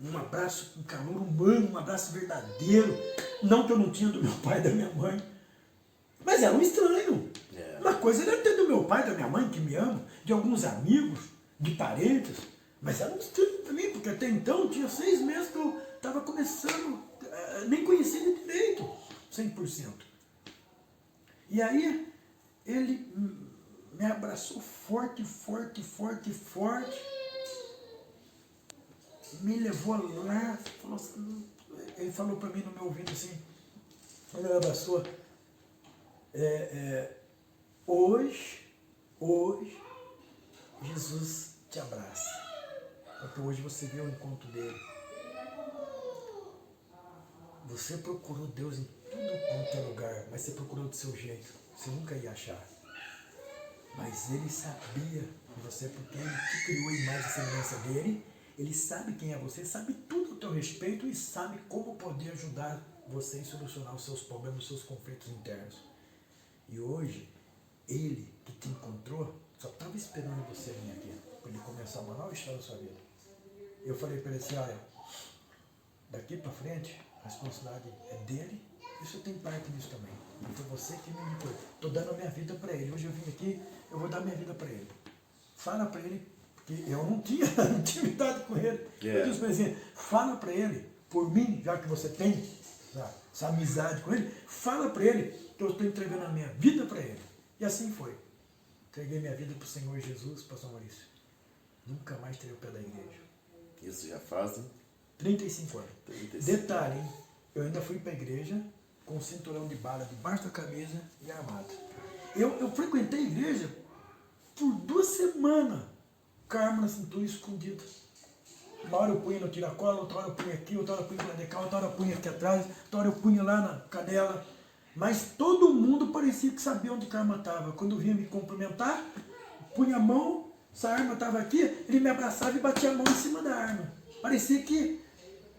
um abraço com calor humano, um abraço verdadeiro, não que eu não tinha do meu pai e da minha mãe, mas era um estranho. Uma coisa era ter do meu pai, da minha mãe, que me ama, de alguns amigos, de parentes, mas era um estranho para mim, porque até então tinha 6 meses que eu estava começando, nem conhecia ele direito, 100%. E aí, ele me abraçou forte, forte, forte, forte, me levou lá, falou assim, ele falou para mim no meu ouvido assim, ele me abraçou, hoje, Jesus te abraça, porque hoje você viu o encontro dele. Você procurou Deus em tudo quanto é lugar, mas você procurou do seu jeito, você nunca ia achar. Mas ele sabia de você, porque ele te criou a imagem e semelhança dele, ele sabe quem é você, sabe tudo a teu respeito e sabe como poder ajudar você em solucionar os seus problemas, os seus conflitos internos. E hoje, ele que te encontrou, só estava esperando você vir aqui, para ele começar uma nova história da sua vida. Eu falei para ele assim, olha, daqui para frente, a responsabilidade é dele, isso eu tenho parte nisso também. Foi você que me indicou. Estou dando a minha vida para ele. Hoje eu vim aqui, eu vou dar minha vida para ele. Fala para ele, porque eu não tinha intimidade com ele. Eu disse para ele assim, fala para ele, por mim, já que você tem essa amizade com ele, fala para ele que eu estou entregando a minha vida para ele. E assim foi. Entreguei minha vida para o Senhor Jesus, pastor Maurício. Nunca mais tirei o pé da igreja. Isso já fazem 35 anos. 35. Detalhe, hein? Eu ainda fui para a igreja com um cinturão de bala debaixo da camisa e armado. Eu frequentei a igreja por 2 semanas, com a arma na cintura escondida. Uma hora eu punha no tiracola, outra hora eu punha aqui, outra hora eu punha lá de cá, outra hora eu punha aqui atrás, outra hora eu punha lá na canela. Mas todo mundo parecia que sabia onde a arma estava. Quando vinha me cumprimentar, punha a mão, se a arma estava aqui, ele me abraçava e batia a mão em cima da arma. Parecia que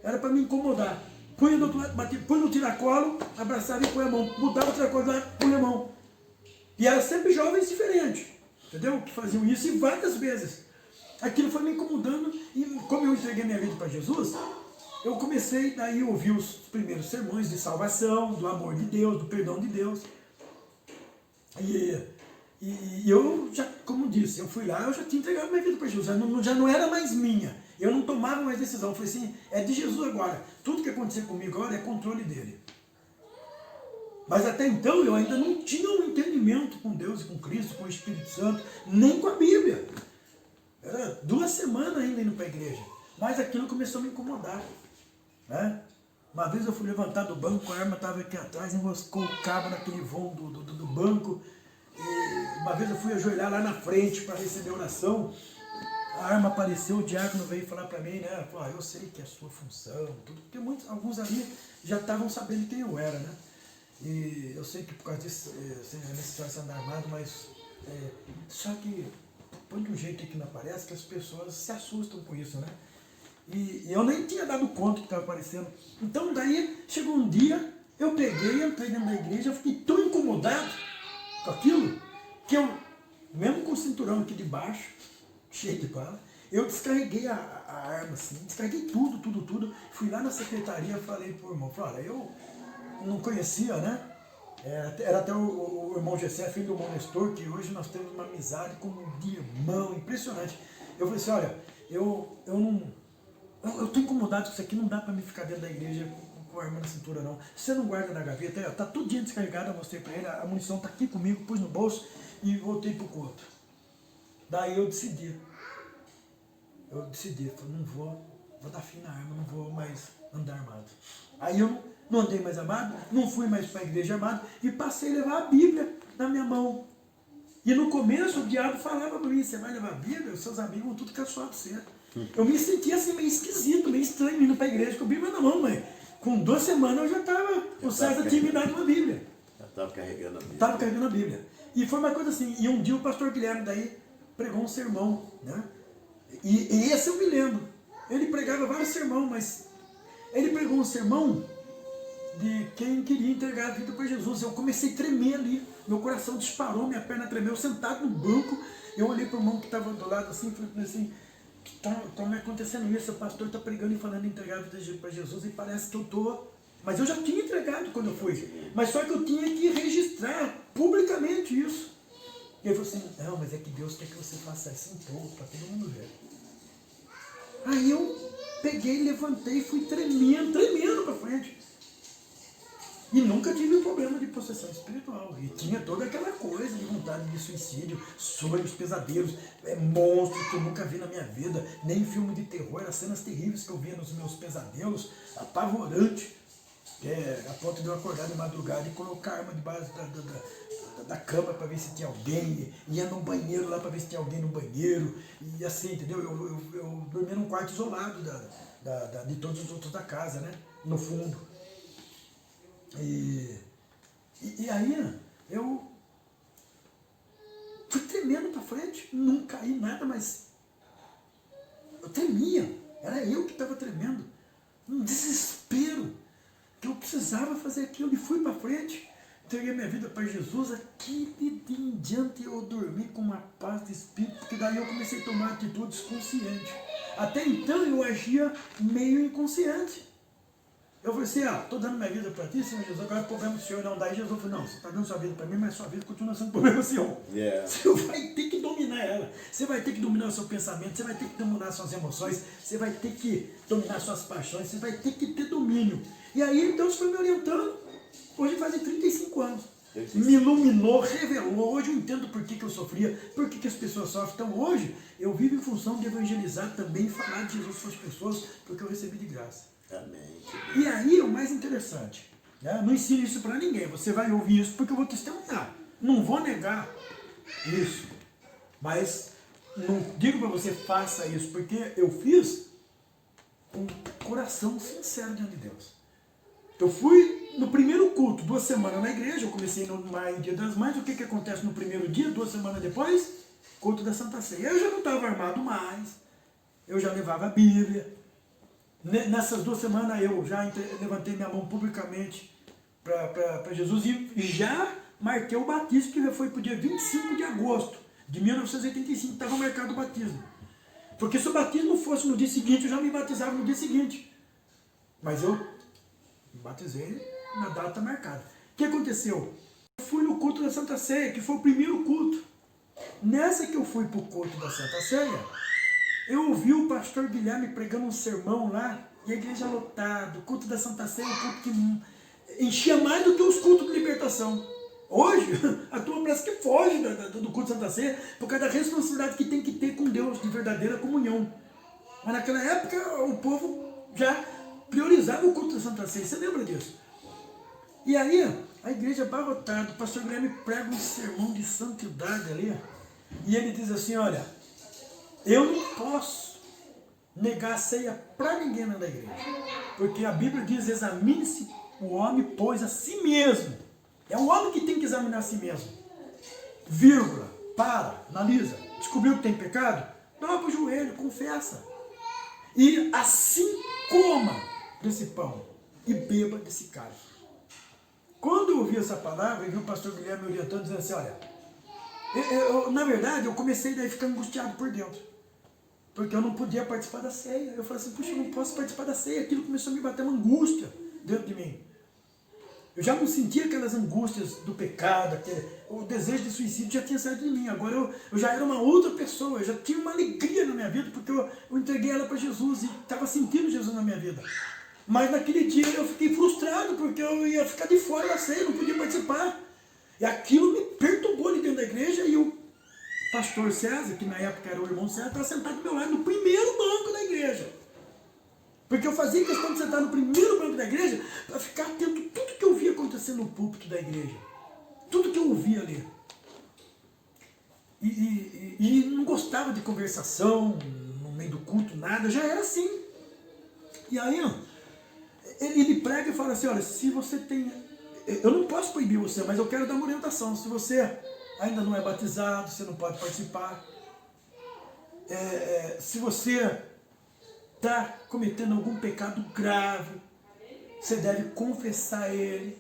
era para me incomodar. Punha do outro lado, batia, punha no tiracolo, abraçava e punha a mão. Mudava o tiracolo, punha a mão. E eram sempre jovens diferentes, entendeu? Que faziam isso e várias vezes. Aquilo foi me incomodando e como eu entreguei minha vida para Jesus, eu comecei daí a ouvir os primeiros sermões de salvação, do amor de Deus, do perdão de Deus. E eu já, como disse, eu fui lá, eu já tinha entregado minha vida para Jesus, já não era mais minha. Eu não tomava mais decisão, eu falei assim, é de Jesus agora. Tudo que acontecer comigo agora é controle dele. Mas até então eu ainda não tinha um entendimento com Deus e com Cristo, com o Espírito Santo, nem com a Bíblia. Era 2 semanas ainda indo para a igreja. Mas aquilo começou a me incomodar. Né? Uma vez eu fui levantar do banco, a arma estava aqui atrás, enroscou o cabo naquele vão do banco. E uma vez eu fui ajoelhar lá na frente para receber oração. A arma apareceu, o diácono veio falar para mim, né? Falou, eu sei que é a sua função, tudo, porque alguns ali já estavam sabendo quem eu era, né? E eu sei que por causa disso é necessário ser andar armado, mas só que põe de um jeito que não aparece que as pessoas se assustam com isso, né? E eu nem tinha dado conta que estava aparecendo. Então daí chegou um dia, eu peguei, entrei dentro da igreja, eu fiquei tão incomodado com aquilo, que eu, mesmo com o cinturão aqui de baixo, cheio de bala, eu descarreguei a arma assim, descarreguei tudo. Fui lá na secretaria, falei pro irmão, olha, eu não conhecia, né? Era até o irmão Gessé, filho do irmão Nestor, que hoje nós temos uma amizade como de irmão, impressionante. Eu falei assim, olha, eu estou incomodado com isso aqui, não dá para mim ficar dentro da igreja com a arma na cintura, não. Você não guarda na gaveta, está todo dia descarregado, eu mostrei para ele, a munição está aqui comigo, pus no bolso e voltei para o culto. Daí eu decidi, falei, não vou dar fim na arma, não vou mais andar armado. Aí eu não andei mais armado, não fui mais para a igreja armado e passei a levar a Bíblia na minha mão. E no começo o diabo falava para mim, você vai levar a Bíblia, os seus amigos vão tudo caçoar de você. Eu me sentia assim meio esquisito, meio estranho, indo para a igreja com a Bíblia na mão, mas com 2 semanas eu já estava, o César tinha me dado uma Bíblia. Já estava carregando a Bíblia. Estava carregando a Bíblia. E foi uma coisa assim, e um dia o pastor Guilherme daí pregou um sermão, né? E esse eu me lembro. Ele pregava vários sermões, mas ele pregou um sermão de quem queria entregar a vida para Jesus. Eu comecei a tremer ali, meu coração disparou, minha perna tremeu, sentado no banco. Eu olhei para o irmão que estava do lado assim, falei assim, está me acontecendo isso, o pastor está pregando e falando em entregar a vida para Jesus e parece que eu estou... Mas eu já tinha entregado quando eu fui, mas só que eu tinha que registrar publicamente isso. E ele falou assim, não, mas é que Deus quer que você faça isso em pouco, para todo mundo ver. Aí eu peguei, levantei, fui tremendo para frente. E nunca tive problema de possessão espiritual. E tinha toda aquela coisa de vontade de suicídio, sonhos, pesadelos, monstros que eu nunca vi na minha vida, nem filme de terror, as cenas terríveis que eu via nos meus pesadelos, apavorante. A ponto de eu acordar de madrugada e colocar a arma debaixo da cama para ver se tinha alguém, ia no banheiro lá para ver se tinha alguém no banheiro, e assim, entendeu? Eu dormia num quarto isolado de todos os outros da casa, né? No fundo. E aí eu fui tremendo para frente, não caí nada, mas eu tremia, era eu que estava tremendo, um desespero, que eu precisava fazer aquilo, e fui para frente, entreguei minha vida para Jesus. Aquele dia em diante eu dormi com uma paz de espírito, porque daí eu comecei a tomar atitudes conscientes. Até então eu agia meio inconsciente. Eu falei assim, estou dando minha vida para ti, Senhor Jesus, agora é problema do Senhor. Não, daí Jesus falou, não, você está dando sua vida para mim, mas sua vida continua sendo problema do Senhor. Yeah. Você vai ter que dominar ela, você vai ter que dominar o seu pensamento, você vai ter que dominar suas emoções, você vai ter que dominar suas paixões, você vai ter que ter domínio. E aí Deus foi me orientando, hoje faz 35 anos. Me iluminou, revelou, hoje eu entendo por que eu sofria, por que as pessoas sofrem. Então hoje eu vivo em função de evangelizar também e falar de Jesus para as pessoas, porque eu recebi de graça. Amém. E aí o mais interessante, né? Não ensino isso para ninguém, você vai ouvir isso porque eu vou testemunhar. Não vou negar isso, mas não digo para você faça isso, porque eu fiz com coração sincero diante de Deus. Eu fui no primeiro culto, 2 semanas na igreja, eu comecei no Dia das Mães, o que acontece no primeiro dia, 2 semanas depois? Culto da Santa Ceia. Eu já não estava armado mais, eu já levava a Bíblia. Nessas 2 semanas eu já levantei minha mão publicamente para Jesus e já marquei o batismo, que foi para o dia 25 de agosto de 1985, estava marcado o batismo. Porque se o batismo fosse no dia seguinte, eu já me batizava no dia seguinte. Mas eu me batizei na data marcada. O que aconteceu? Eu fui no culto da Santa Ceia, que foi o primeiro culto. Nessa que eu fui para o culto da Santa Ceia, eu ouvi o pastor Guilherme pregando um sermão lá, e a igreja lotada, o culto da Santa Ceia é um culto enchia mais do que os cultos de libertação. Hoje, a turma parece que foge do culto de Santa Ceia por causa da responsabilidade que tem que ter com Deus, de verdadeira comunhão. Mas naquela época, o povo já priorizava o culto da Santa Ceia. Você lembra disso? E aí, a igreja abarrotada, o pastor Guilherme prega um sermão de santidade ali, e ele diz assim, olha, eu não posso negar a ceia para ninguém na igreja, porque a Bíblia diz, examine-se o homem, pois a si mesmo. É o homem que tem que examinar a si mesmo. Vírgula, para, analisa, descobriu que tem pecado? Dobra o joelho, confessa. E assim coma desse pão e beba desse cálice. Quando eu ouvi essa palavra, eu vi o pastor Guilherme orientando, dizendo assim, olha, na verdade, eu comecei daí a ficar angustiado por dentro. Porque eu não podia participar da ceia. Eu falei assim, puxa, eu não posso participar da ceia. Aquilo começou a me bater uma angústia dentro de mim. Eu já não sentia aquelas angústias do pecado, o desejo de suicídio já tinha saído de mim. Agora eu já era uma outra pessoa, eu já tinha uma alegria na minha vida, porque eu entreguei ela para Jesus e estava sentindo Jesus na minha vida. Mas naquele dia eu fiquei frustrado, porque eu ia ficar de fora da ceia, não podia participar. E aquilo me perturbou ali dentro da igreja, e o pastor César, que na época era o irmão César, estava sentado do meu lado no primeiro banco da igreja. Porque eu fazia questão de sentar no primeiro banco da igreja para ficar atento a tudo que eu via acontecendo no púlpito da igreja. Tudo que eu ouvia ali. E não gostava de conversação no meio do culto, nada, já era assim. E aí, ele prega e fala assim, olha, se você tem... Eu não posso proibir você, mas eu quero dar uma orientação. Se você ainda não é batizado, você não pode participar. Se você está cometendo algum pecado grave, você deve confessar ele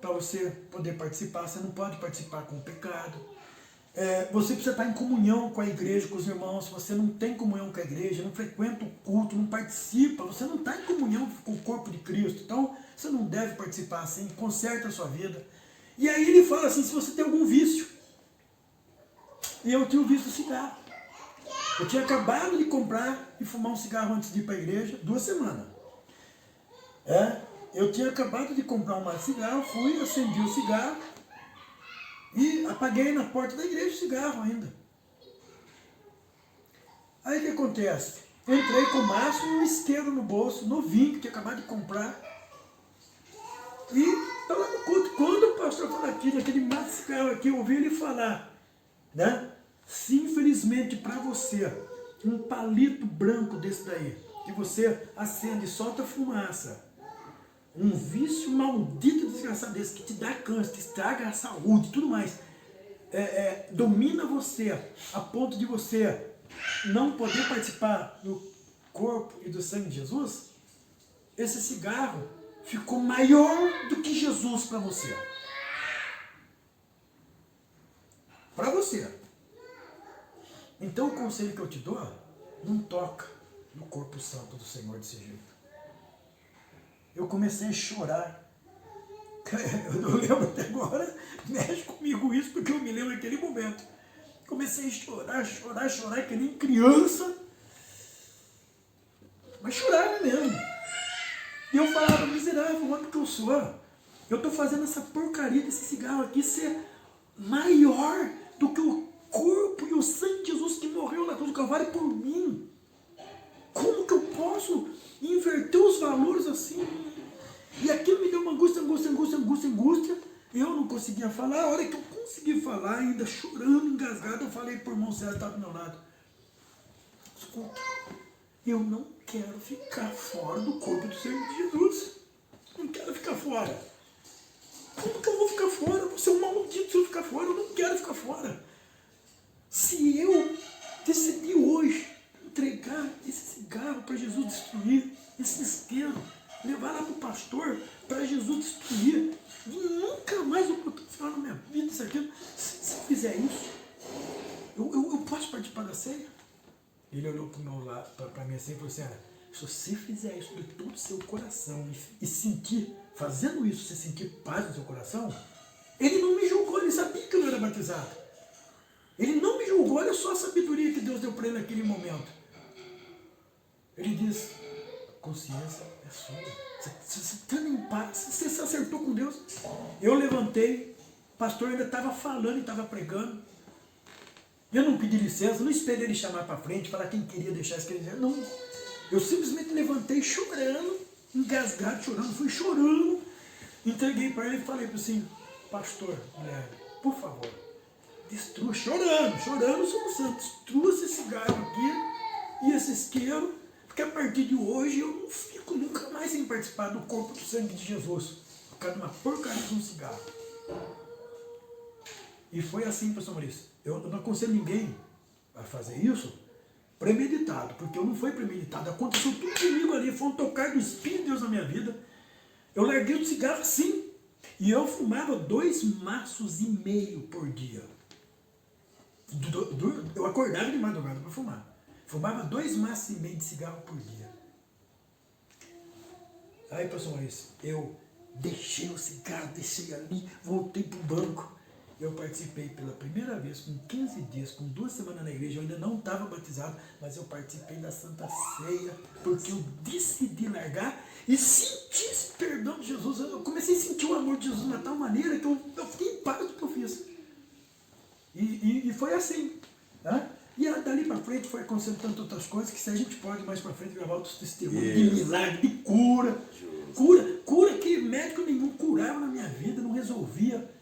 para você poder participar. Você não pode participar com o pecado. Você precisa estar em comunhão com a igreja, com os irmãos. Se você não tem comunhão com a igreja, não frequenta o culto, não participa, você não está em comunhão com o corpo de Cristo. Então, você não deve participar assim, conserta a sua vida. E aí ele fala assim, se você tem algum vício. E eu tinha um vício de cigarro. Eu tinha acabado de comprar e fumar um cigarro antes de ir para a igreja, 2 semanas. Eu tinha acabado de comprar um cigarro, fui, acendi o cigarro e apaguei na porta da igreja o cigarro ainda. Aí o que acontece? Entrei com o maço e um isqueiro no bolso, novinho, que tinha acabado de comprar. E estava lá no culto. Quando o pastor falou aquilo, aquele maço de cigarro aqui, eu ouvi ele falar, né? Se infelizmente para você, um palito branco desse daí, que você acende e solta fumaça, um vício maldito desgraçado desse, que te dá câncer, te estraga a saúde e tudo mais, domina você, a ponto de você não poder participar do corpo e do sangue de Jesus, esse cigarro ficou maior do que Jesus para você. Para você. Então o conselho que eu te dou, não toca no corpo santo do Senhor desse jeito. Eu comecei a chorar. Eu não lembro até agora, mexe comigo isso, porque eu me lembro daquele momento. Comecei a chorar, que nem criança. Mas chorava mesmo. E eu falava, miserável, olha o que eu sou. Eu estou fazendo essa porcaria desse cigarro aqui ser maior do que o corpo e o sangue de Jesus que morreu na cruz do Calvário por mim. Como que eu posso inverter os valores assim? E aquilo me deu uma angústia. Eu não conseguia falar. A hora que eu consegui falar, ainda chorando, engasgado, eu falei para o irmão César que estava do meu lado. Escuta, eu não quero ficar fora do corpo do Senhor de Jesus. Não quero ficar fora. Como que eu vou ficar fora? Eu vou ser um maldito se eu ficar fora. Eu não quero ficar fora. Se eu decidir hoje entregar esse cigarro para Jesus destruir, esse isqueiro, levar lá para o pastor para Jesus destruir, e nunca mais eu vou falar na minha vida isso aqui. Se eu fizer isso, eu posso participar da ceia? Ele olhou para mim assim e falou assim, se você fizer isso de todo o seu coração e sentir, fazendo isso, você sentir paz no seu coração, ele não me julgou, ele sabia que eu não era batizado. Ele não me julgou, olha só a sabedoria que Deus deu para ele naquele momento. Ele diz, consciência é sua. Você está em paz, você se acertou com Deus. Eu levantei, o pastor ainda estava falando e estava pregando. Eu não pedi licença, não esperei ele chamar para frente, falar quem queria deixar escrever. Não. Eu simplesmente levantei chorando, engasgado, chorando, fui chorando. Entreguei para ele e falei para assim, pastor, por favor, destrua, chorando, somos santos, destrua esse cigarro aqui e esse isqueiro, porque a partir de hoje eu não fico nunca mais sem participar do corpo do sangue de Jesus, por causa de uma porcaria de um cigarro. E foi assim, pastor Maurício. Eu não aconselho ninguém a fazer isso premeditado, porque eu não fui premeditado. Aconteceu tudo comigo ali, foi um tocar do Espírito de Deus na minha vida. Eu larguei o cigarro assim, e eu fumava 2,5 maços por dia. Eu acordava de madrugada para fumar. Fumava 2,5 maços de cigarro por dia. Aí, pastor Maurício, eu deixei o cigarro, deixei ali, voltei para o banco. Eu participei pela primeira vez, com 15 dias, com 2 semanas na igreja. Eu ainda não estava batizado, mas eu participei da Santa Ceia, porque eu decidi largar e senti esse perdão de Jesus. Eu comecei a sentir o amor de Jesus de tal maneira que eu fiquei em paz do que eu fiz. E foi assim. Né? E dali para frente foi acontecendo tantas outras coisas que se a gente pode mais para frente gravar outros testemunhos de milagre, de cura. Cura que médico nenhum curava na minha vida, não resolvia.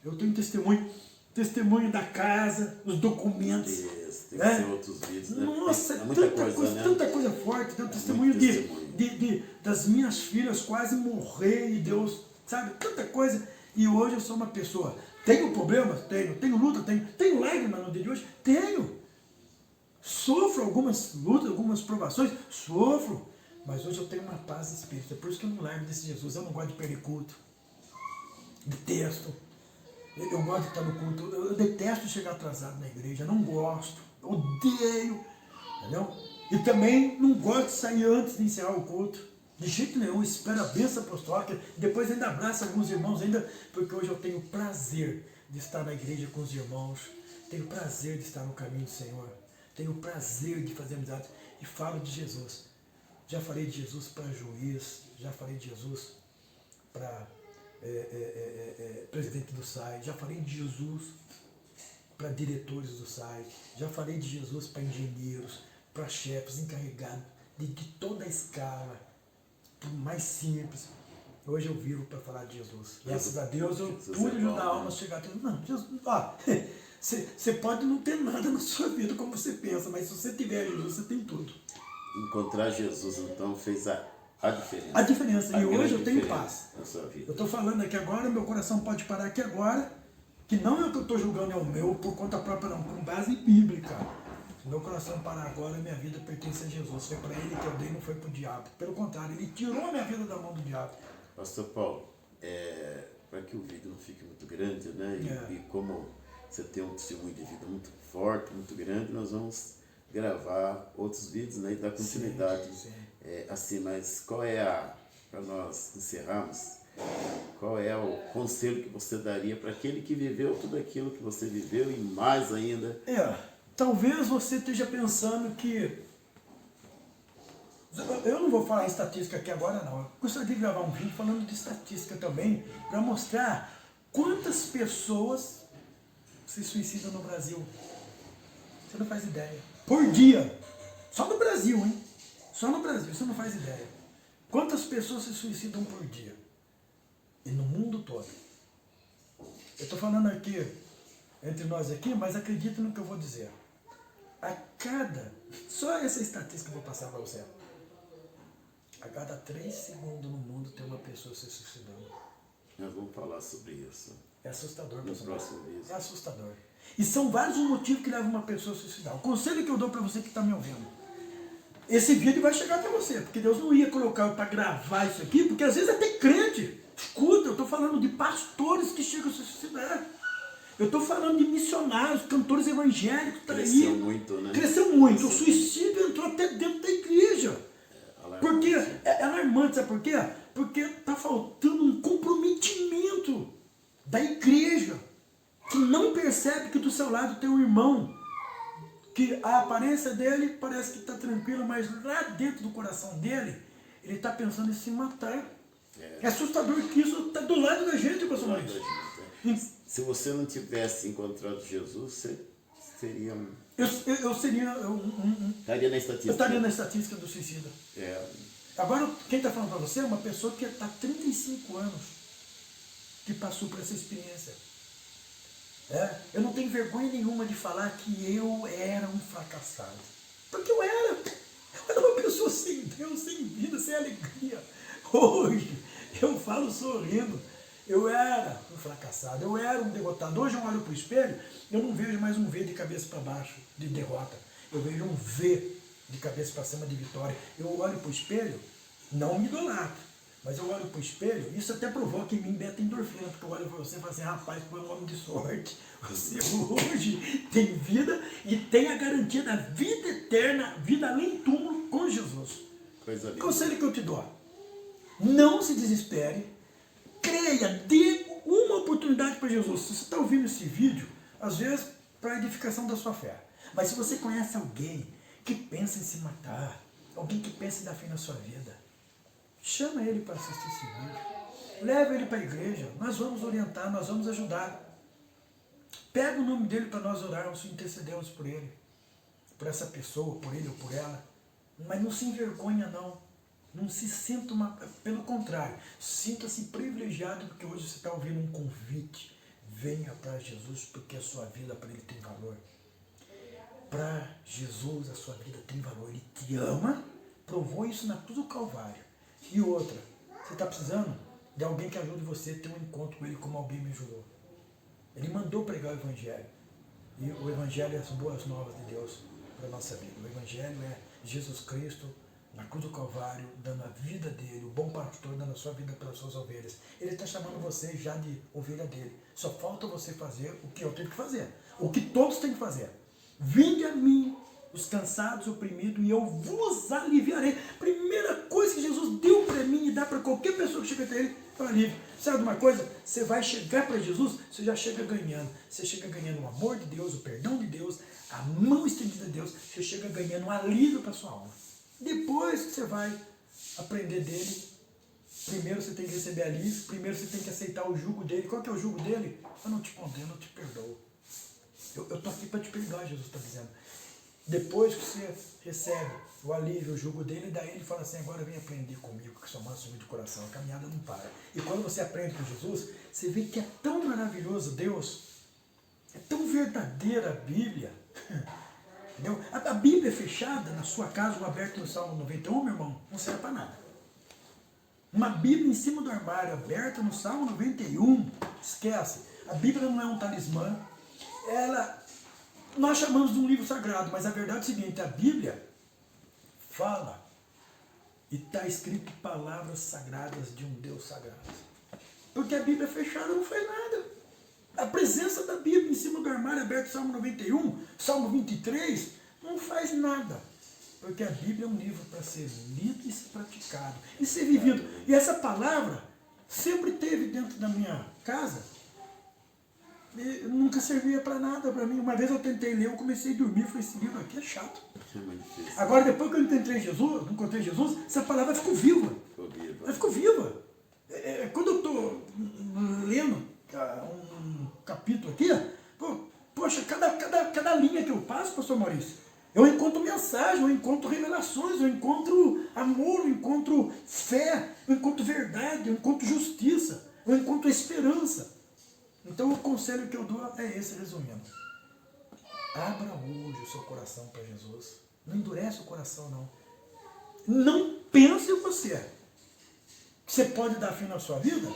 Eu tenho testemunho da casa, os documentos. Isso, tem que ser outros vídeos, né? Nossa, né? tanta coisa forte. Tem o testemunho das minhas filhas quase morrer e Deus, sabe? Tanta coisa. E hoje eu sou uma pessoa. Tenho problemas? Tenho. Tenho luta? Tenho. Tenho lágrimas no dia de hoje? Tenho. Sofro algumas lutas, algumas provações? Sofro. Mas hoje eu tenho uma paz de espírito. É por isso que eu não largo desse Jesus. Eu não gosto de perder culto. Detesto. Eu gosto de estar no culto, eu detesto chegar atrasado na igreja, não gosto, odeio, entendeu? E também não gosto de sair antes de encerrar o culto, de jeito nenhum, espero a bênção apostólica, depois ainda abraço alguns irmãos ainda, porque hoje eu tenho prazer de estar na igreja com os irmãos, tenho prazer de estar no caminho do Senhor, tenho prazer de fazer amizade e falo de Jesus. Já falei de Jesus para juiz, já falei de Jesus para presidente do SAI, já falei de Jesus para diretores do SAI, já falei de Jesus para engenheiros, para chefes, encarregados de toda a escala, do mais simples. Hoje eu vivo para falar de Jesus. Graças a Deus eu pude ajudar a alma a chegar até. Não, Jesus, você pode não ter nada na sua vida como você pensa, mas se você tiver Jesus, você tem tudo. Encontrar Jesus, então, fez a diferença. A diferença. E hoje eu tenho paz. Na sua vida. Eu estou falando aqui agora, meu coração pode parar aqui agora, que não é o que eu estou julgando, é o meu, por conta própria não, com base bíblica. Se meu coração parar agora, minha vida pertence a Jesus. Foi para ele que eu dei, não foi para o diabo. Pelo contrário, ele tirou a minha vida da mão do diabo. Pastor Paulo, para que o vídeo não fique muito grande, né? E como você tem um testemunho de vida muito forte, muito grande, nós vamos gravar outros vídeos, né? E dar continuidade. Sim. Assim, mas qual para nós encerrarmos, qual é o conselho que você daria para aquele que viveu tudo aquilo que você viveu e mais ainda? Talvez você esteja pensando que... Eu não vou falar em estatística aqui agora, não. Eu gostaria de gravar um vídeo falando de estatística também, para mostrar quantas pessoas se suicidam no Brasil. Você não faz ideia. Por dia. Só no Brasil, hein? Só no Brasil, você não faz ideia. Quantas pessoas se suicidam por dia? E no mundo todo. Eu estou falando aqui, entre nós aqui, mas acredita no que eu vou dizer. Só essa estatística que eu vou passar para você. A cada 3 segundos no mundo tem uma pessoa se suicidando. Nós vamos falar sobre isso. É assustador. No próximo vídeo. É assustador. E são vários os motivos que levam uma pessoa a se suicidar. O conselho que eu dou para você que está me ouvindo. Esse vídeo vai chegar até você, porque Deus não ia colocar para gravar isso aqui, porque às vezes até crente. Escuta, eu estou falando de pastores que chegam a se suicidar. Eu estou falando de missionários, cantores evangélicos. Cresceu muito, né? Cresceu muito. O suicídio entrou até dentro da igreja. Porque é alarmante, sabe por quê? Porque está faltando um comprometimento da igreja, que não percebe que do seu lado tem um irmão que a aparência dele parece que está tranquila, mas lá dentro do coração dele, ele está pensando em se matar. É assustador que isso está do lado da gente, pastor Maurício. Se você não tivesse encontrado Jesus, você seria Eu seria estaria na estatística. eu estaria na estatística do suicida. Agora, quem está falando para você é uma pessoa que está há 35 anos que passou por essa experiência. Eu não tenho vergonha nenhuma de falar que eu era um fracassado. Porque eu era uma pessoa sem Deus, sem vida, sem alegria. Hoje, eu falo sorrindo. Eu era um fracassado, eu era um derrotado. Hoje eu olho para o espelho, eu não vejo mais um V de cabeça para baixo, de derrota. Eu vejo um V de cabeça para cima de vitória. Eu olho para o espelho, não me idolatro, mas eu olho para o espelho, isso até provoca em mim beta-endorfina, porque eu olho para você e falo assim, rapaz, tu é um homem de sorte. Você hoje tem vida e tem a garantia da vida eterna, vida além do túmulo com Jesus. Coisa linda. Conselho que eu te dou, não se desespere, creia, dê uma oportunidade para Jesus. Se você está ouvindo esse vídeo, às vezes para a edificação da sua fé, mas se você conhece alguém que pensa em se matar, alguém que pensa em dar fim na sua vida, chama ele para assistir esse vídeo, leva ele para a igreja, nós vamos orientar, nós vamos ajudar. Pega o nome dele para nós orarmos, intercedermos por ele, por essa pessoa, por ele ou por ela, mas não se envergonha não. Não se sinta pelo contrário, sinta-se privilegiado porque hoje você está ouvindo um convite. Venha para Jesus porque a sua vida para ele tem valor. Para Jesus a sua vida tem valor. Ele te ama, provou isso na cruz do Calvário. E outra, você está precisando de alguém que ajude você a ter um encontro com ele como alguém me ajudou. Ele mandou pregar o Evangelho. E o Evangelho é as boas novas de Deus para a nossa vida. O Evangelho é Jesus Cristo na cruz do Calvário, dando a vida dele, o bom pastor dando a sua vida pelas suas ovelhas. Ele está chamando você já de ovelha dele. Só falta você fazer o que eu tenho que fazer. O que todos têm que fazer. Vinde a mim, os cansados, oprimidos, e eu vos aliviarei. Primeira coisa que Jesus deu para mim e dá para qualquer pessoa que chega até ele, é o alívio. Sabe de uma coisa? Você vai chegar para Jesus, você já chega ganhando. Você chega ganhando o amor de Deus, o perdão de Deus, a mão estendida de Deus. Você chega ganhando um alívio para a sua alma. Depois que você vai aprender dele, primeiro você tem que receber alívio, primeiro você tem que aceitar o jugo dele. Qual que é o jugo dele? Eu não te condeno, eu te perdoo. Eu estou aqui para te perdoar, Jesus está dizendo. Depois que você recebe o alívio, o jugo dele, daí ele fala assim, agora vem aprender comigo, que sou manso de coração, a caminhada não para. E quando você aprende com Jesus, você vê que é tão maravilhoso Deus, é tão verdadeira a Bíblia. Entendeu? A Bíblia fechada na sua casa ou aberta no Salmo 91, meu irmão, não serve para nada. Uma Bíblia em cima do armário aberta no Salmo 91, esquece. A Bíblia não é um talismã. Nós chamamos de um livro sagrado, mas a verdade é o seguinte, a Bíblia fala e está escrito palavras sagradas de um Deus sagrado. Porque a Bíblia fechada não faz nada. A presença da Bíblia em cima do armário aberto, Salmo 91, Salmo 23, não faz nada. Porque a Bíblia é um livro para ser lido e ser praticado, e ser vivido. E essa palavra sempre teve dentro da minha casa, e nunca servia para nada para mim. Uma vez eu tentei ler, eu comecei a dormir, falei, esse livro aqui é chato. Agora, depois que eu encontrei Jesus, essa palavra ficou viva. Ela ficou viva. Quando eu estou lendo um capítulo aqui, poxa, cada linha que eu passo, pastor Maurício, eu encontro mensagem, eu encontro revelações, eu encontro amor, eu encontro fé, eu encontro verdade, eu encontro justiça, eu encontro esperança. Então o conselho que eu dou é esse, resumindo. Abra hoje o seu coração para Jesus. Não endurece o coração, não. Não pense você que você pode dar fim na sua vida,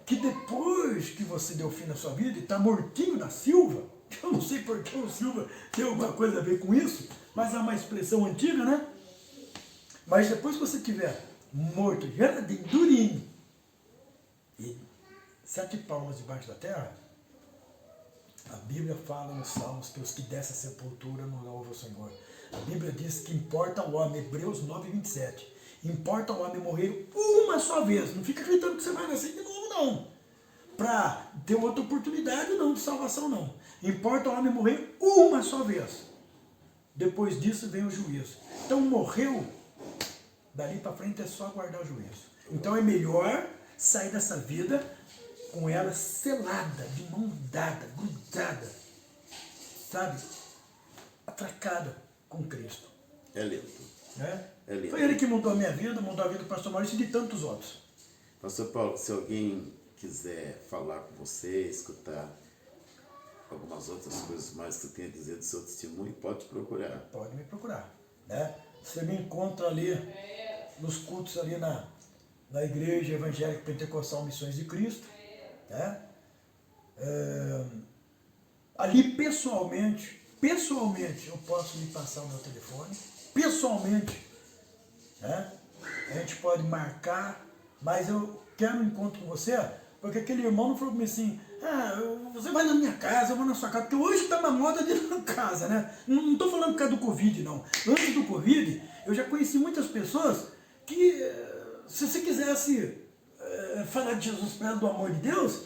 que depois que você deu fim na sua vida e está mortinho da Silva, eu não sei porque o Silva tem alguma coisa a ver com isso, mas é uma expressão antiga, né? Mas depois que você estiver morto, geladinho, durinho, e 7 palmas debaixo da terra, a Bíblia fala nos Salmos que os que descem a sepultura não louvam o Senhor. A Bíblia diz que importa o homem, Hebreus 9, 27, importa o homem morrer uma só vez. Não fica acreditando que você vai nascer de novo, não. Para ter outra oportunidade, não, de salvação, não. Importa o homem morrer uma só vez. depois disso vem o juízo. Então morreu, dali para frente é só aguardar o juízo. Então é melhor sair dessa vida com ela selada, de mão dada, grudada, sabe? Atracada com Cristo. É lindo. Né? É lindo. Foi ele que mudou a minha vida, mudou a vida do pastor Maurício e de tantos outros. Pastor Paulo, se alguém quiser falar com você, escutar algumas outras coisas mais que você tem a dizer do seu testemunho, pode procurar. Pode me procurar. Né? Você me encontra ali nos cultos ali na Igreja Evangélica Pentecostal Missões de Cristo. Né? Ali pessoalmente eu posso lhe passar o meu telefone. Pessoalmente, né? A gente pode marcar, mas eu quero um encontro com você, porque aquele irmão não falou comigo assim, você vai na minha casa, eu vou na sua casa, porque hoje está na moda de ir na casa, né? Não estou falando por causa do Covid, não. Antes do Covid, eu já conheci muitas pessoas que, se você quisesse falar de Jesus para ela, do amor de Deus,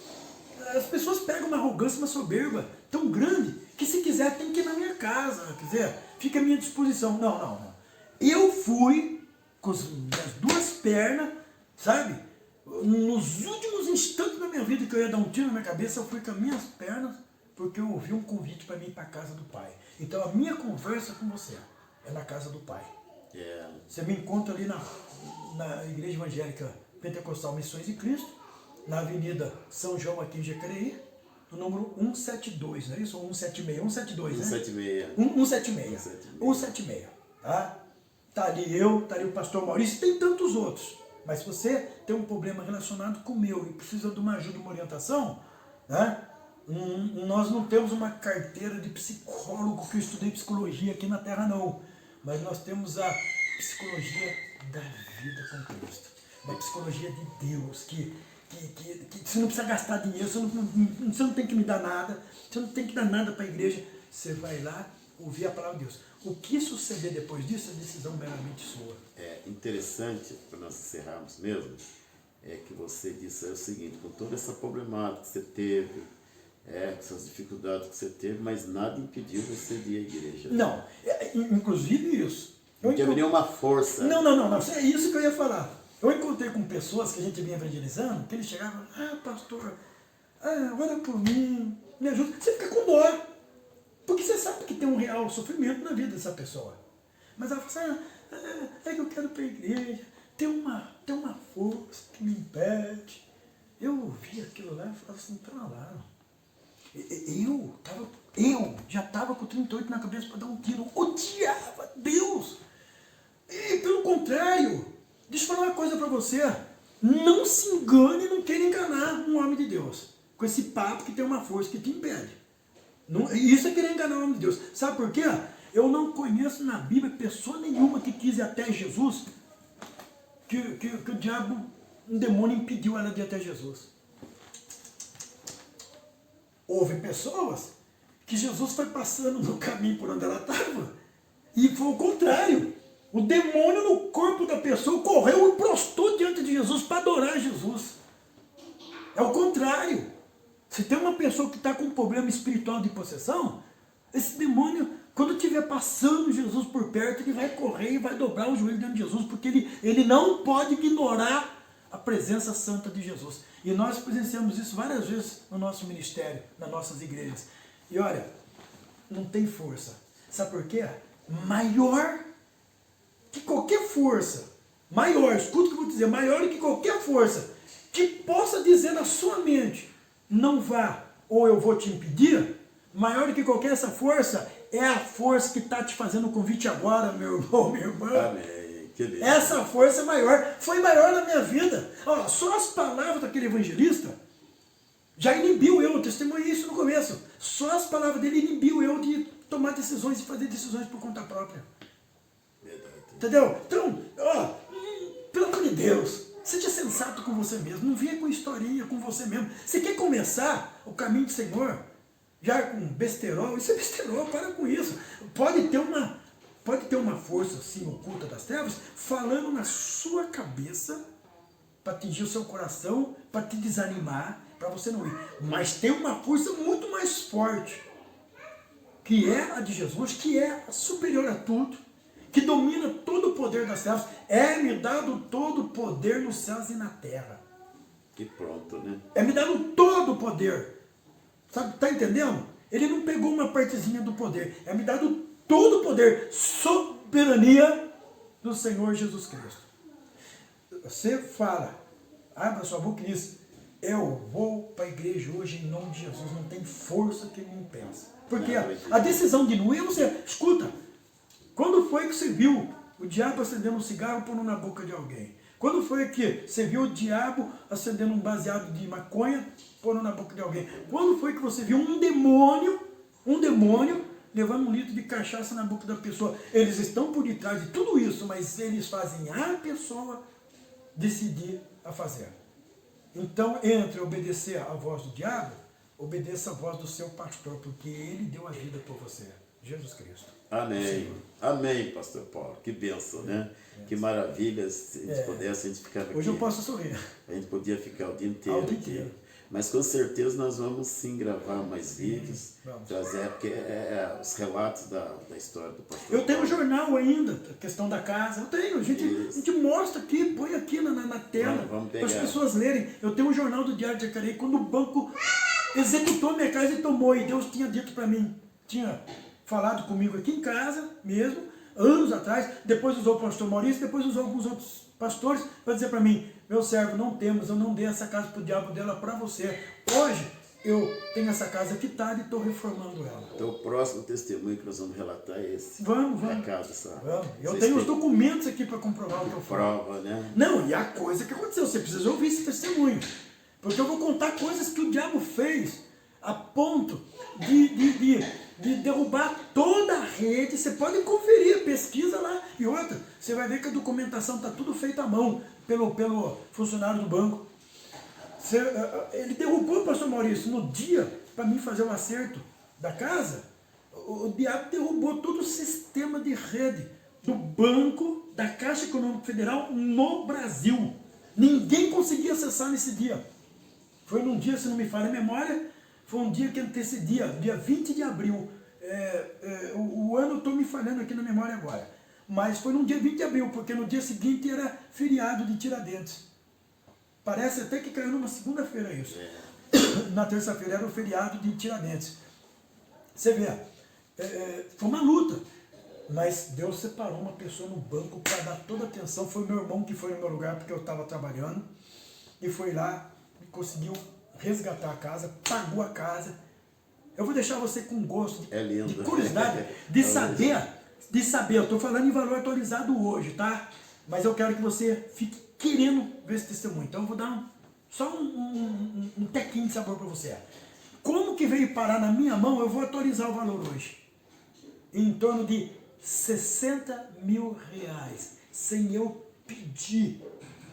as pessoas pegam uma arrogância, uma soberba tão grande, que se quiser tem que ir na minha casa, quiser, fica à minha disposição. Não. Eu fui com as minhas duas pernas, sabe? Nos últimos instantes da minha vida que eu ia dar um tiro na minha cabeça, eu fui com as minhas pernas, porque eu ouvi um convite para mim ir para a casa do Pai. Então a minha conversa com você é na casa do Pai. Yeah. Você me encontra ali na Igreja Evangélica Pentecostal Missões de Cristo, na Avenida São João, aqui em Jacareí, no número 172, não é isso? 176, 172, né? 176. 176, tá? Tá ali eu, tá ali o pastor Maurício, tem tantos outros. Mas se você tem um problema relacionado com o meu e precisa de uma ajuda, uma orientação, né? Nós não temos uma carteira de psicólogo, que eu estudei psicologia aqui na Terra, não. Mas nós temos a psicologia da vida com Cristo. Uma psicologia de Deus, que você não precisa gastar dinheiro, você não tem que me dar nada, você não tem que dar nada para a igreja. Você vai lá ouvir a palavra de Deus. O que suceder depois disso é decisão meramente sua. É interessante, para nós encerrarmos mesmo, é que você disse o seguinte, com toda essa problemática que você teve, essas dificuldades que você teve, mas nada impediu você de ir à igreja. Não, inclusive isso. Não teve nenhuma força. Não, é isso que eu ia falar. Eu encontrei com pessoas que a gente vinha evangelizando, que eles chegavam, pastor, ora por mim, me ajuda. Você fica com dó, porque você sabe que tem um real sofrimento na vida dessa pessoa. Mas ela fala assim, é que eu quero ir para a igreja, tem uma força que me impede. Eu ouvi aquilo lá e falava assim, pera lá. Eu já estava com 38 na cabeça para dar um tiro, odiava Deus. E pelo contrário, deixa eu falar uma coisa para você, não se engane e não queira enganar um homem de Deus, com esse papo que tem uma força que te impede. Isso é querer enganar o homem de Deus. Sabe por quê? Eu não conheço na Bíblia pessoa nenhuma que quis ir até Jesus, que o diabo, um demônio impediu ela de ir até Jesus. Houve pessoas que Jesus foi passando no caminho por onde ela estava, e foi o contrário. O demônio no corpo da pessoa correu e prostrou diante de Jesus para adorar Jesus. É o contrário. Se tem uma pessoa que está com um problema espiritual de possessão, esse demônio, quando estiver passando Jesus por perto, ele vai correr e vai dobrar o joelho diante de Jesus, porque ele não pode ignorar a presença santa de Jesus. E nós presenciamos isso várias vezes no nosso ministério, nas nossas igrejas. E olha, não tem força. Sabe por quê? Maior que qualquer força, escuta o que eu vou dizer, maior que qualquer força que possa dizer na sua mente, não vá, ou eu vou te impedir, maior do que qualquer essa força, é a força que está te fazendo o convite agora, meu irmão, minha irmã. Amém. Que lindo. Essa força é maior, foi maior na minha vida. Olha, só as palavras daquele evangelista já inibiu eu testemunhei isso no começo, só as palavras dele inibiu eu de tomar decisões e fazer decisões por conta própria. Entendeu? Então, pelo amor de Deus, seja sensato com você mesmo, não venha com historinha com você mesmo. Você quer começar o caminho do Senhor já com besterol? Isso é besterol, para com isso. Pode ter uma força assim oculta das trevas falando na sua cabeça para atingir o seu coração, para te desanimar, para você não ir. Mas tem uma força muito mais forte que é a de Jesus, que é superior a tudo, que domina todo o poder das trevas, é-me dado todo o poder nos céus e na terra. Que pronto, né? É-me dado todo o poder. Sabe, tá entendendo? Ele não pegou uma partezinha do poder. É-me dado todo o poder, soberania do Senhor Jesus Cristo. Você fala, abra sua boca e diz, eu vou para a igreja hoje em nome de Jesus, não tem força que me impeça. Porque a decisão de não ir, você, escuta, quando foi que você viu o diabo acendendo um cigarro e pondo na boca de alguém? Quando foi que você viu o diabo acendendo um baseado de maconha pondo na boca de alguém? Quando foi que você viu um demônio levando um litro de cachaça na boca da pessoa? Eles estão por detrás de tudo isso, mas eles fazem a pessoa decidir a fazer. Então, entre obedecer à voz do diabo, obedeça a voz do seu pastor, porque ele deu a vida por você, Jesus Cristo. Amém. Amém, pastor Paulo. Que bênção, né? Que maravilha. Se a gente pudesse, a gente ficava aqui. Hoje eu posso sorrir. A gente podia ficar o dia inteiro dia aqui. inteiro. Mas com certeza nós vamos sim gravar mais vídeos, vamos. trazer, porque os relatos da história do pastor Eu tenho um Paulo. jornal ainda, a questão da casa. Eu tenho, a gente mostra aqui, põe aqui na tela, Vamos para as pegar. pessoas lerem. Eu tenho um jornal do Diário de Jacareí, quando o banco executou minha casa e tomou, e Deus tinha dito para mim, tinha falado comigo aqui em casa mesmo, anos atrás, depois usou o pastor Maurício, depois usou alguns outros pastores para dizer para mim, meu servo, não temos, eu não dei essa casa para o diabo, dela para você. Hoje, eu tenho essa casa quitada e estou reformando ela. Então o próximo testemunho que nós vamos relatar é esse. Vamos. Da casa, sabe? Vamos. Eu Vocês tenho os têm documentos aqui para comprovar o que eu falo. prova, né? Não, e a coisa que aconteceu, você precisa ouvir esse testemunho. Porque eu vou contar coisas que o diabo fez a ponto de derrubar toda a rede. Você pode conferir, pesquisa lá. E outra, você vai ver que a documentação está tudo feita à mão pelo funcionário do banco. Ele derrubou o pastor Maurício no dia para mim fazer o acerto da casa. O diabo derrubou todo o sistema de rede do banco, da Caixa Econômica Federal no Brasil. Ninguém conseguia acessar nesse dia. Foi num dia, se não me falha a memória, foi um dia que antecedia, dia 20 de abril. O ano eu estou me falhando aqui na memória agora. Mas foi no dia 20 de abril, porque no dia seguinte era feriado de Tiradentes. Parece até que caiu numa segunda-feira isso. Na terça-feira era o feriado de Tiradentes. Você vê, foi uma luta. Mas Deus separou uma pessoa no banco para dar toda a atenção. Foi meu irmão que foi no meu lugar, porque eu estava trabalhando. E foi lá e conseguiu resgatar a casa, pagou a casa. Eu vou deixar você com gosto, de curiosidade, de saber. Eu estou falando em valor atualizado hoje, tá? Mas eu quero que você fique querendo ver esse testemunho. Então eu vou dar só um tequinho de sabor para você. Como que veio parar na minha mão, eu vou atualizar o valor hoje. Em torno de 60 mil reais, sem eu pedir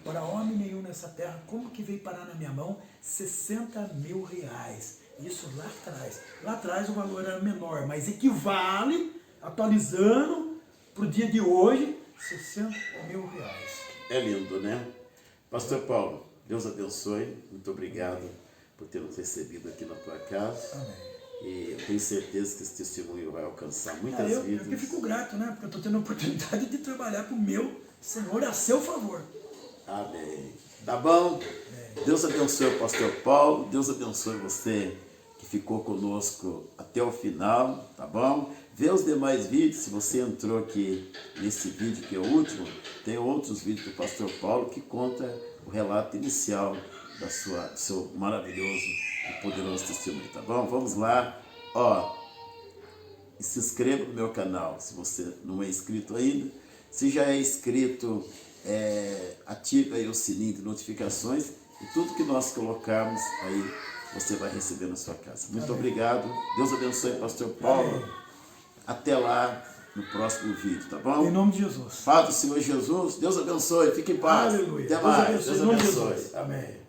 para homem nenhum nessa terra. Como que veio parar na minha mão? 60 mil reais. Isso lá atrás. Lá atrás o valor era menor, mas equivale, atualizando para o dia de hoje, 60 mil reais. É lindo, né? Pastor Paulo, Deus abençoe. Muito obrigado por ter nos recebido aqui na tua casa. Amém. E eu tenho certeza que esse testemunho vai alcançar muitas vidas. Eu fico grato, né? Porque eu estou tendo a oportunidade de trabalhar para o meu Senhor a seu favor. Amém. Tá bom? Deus abençoe o pastor Paulo. Deus abençoe você que ficou conosco até o final, tá bom? Vê os demais vídeos. Se você entrou aqui nesse vídeo que é o último, tem outros vídeos do pastor Paulo que conta o relato inicial do seu maravilhoso e poderoso testemunho, tá bom? Vamos lá, e se inscreva no meu canal, se você não é inscrito ainda. Se já é inscrito, ative aí o sininho de notificações e tudo que nós colocarmos aí, você vai receber na sua casa. Muito obrigado, Deus abençoe o pastor Paulo. Amém. Até lá no próximo vídeo, tá bom? Em nome de Jesus. Paz do Senhor Jesus, Deus abençoe, fique em paz. Aleluia. Até mais, Deus abençoe. Deus Em nome de abençoe. Jesus. Amém.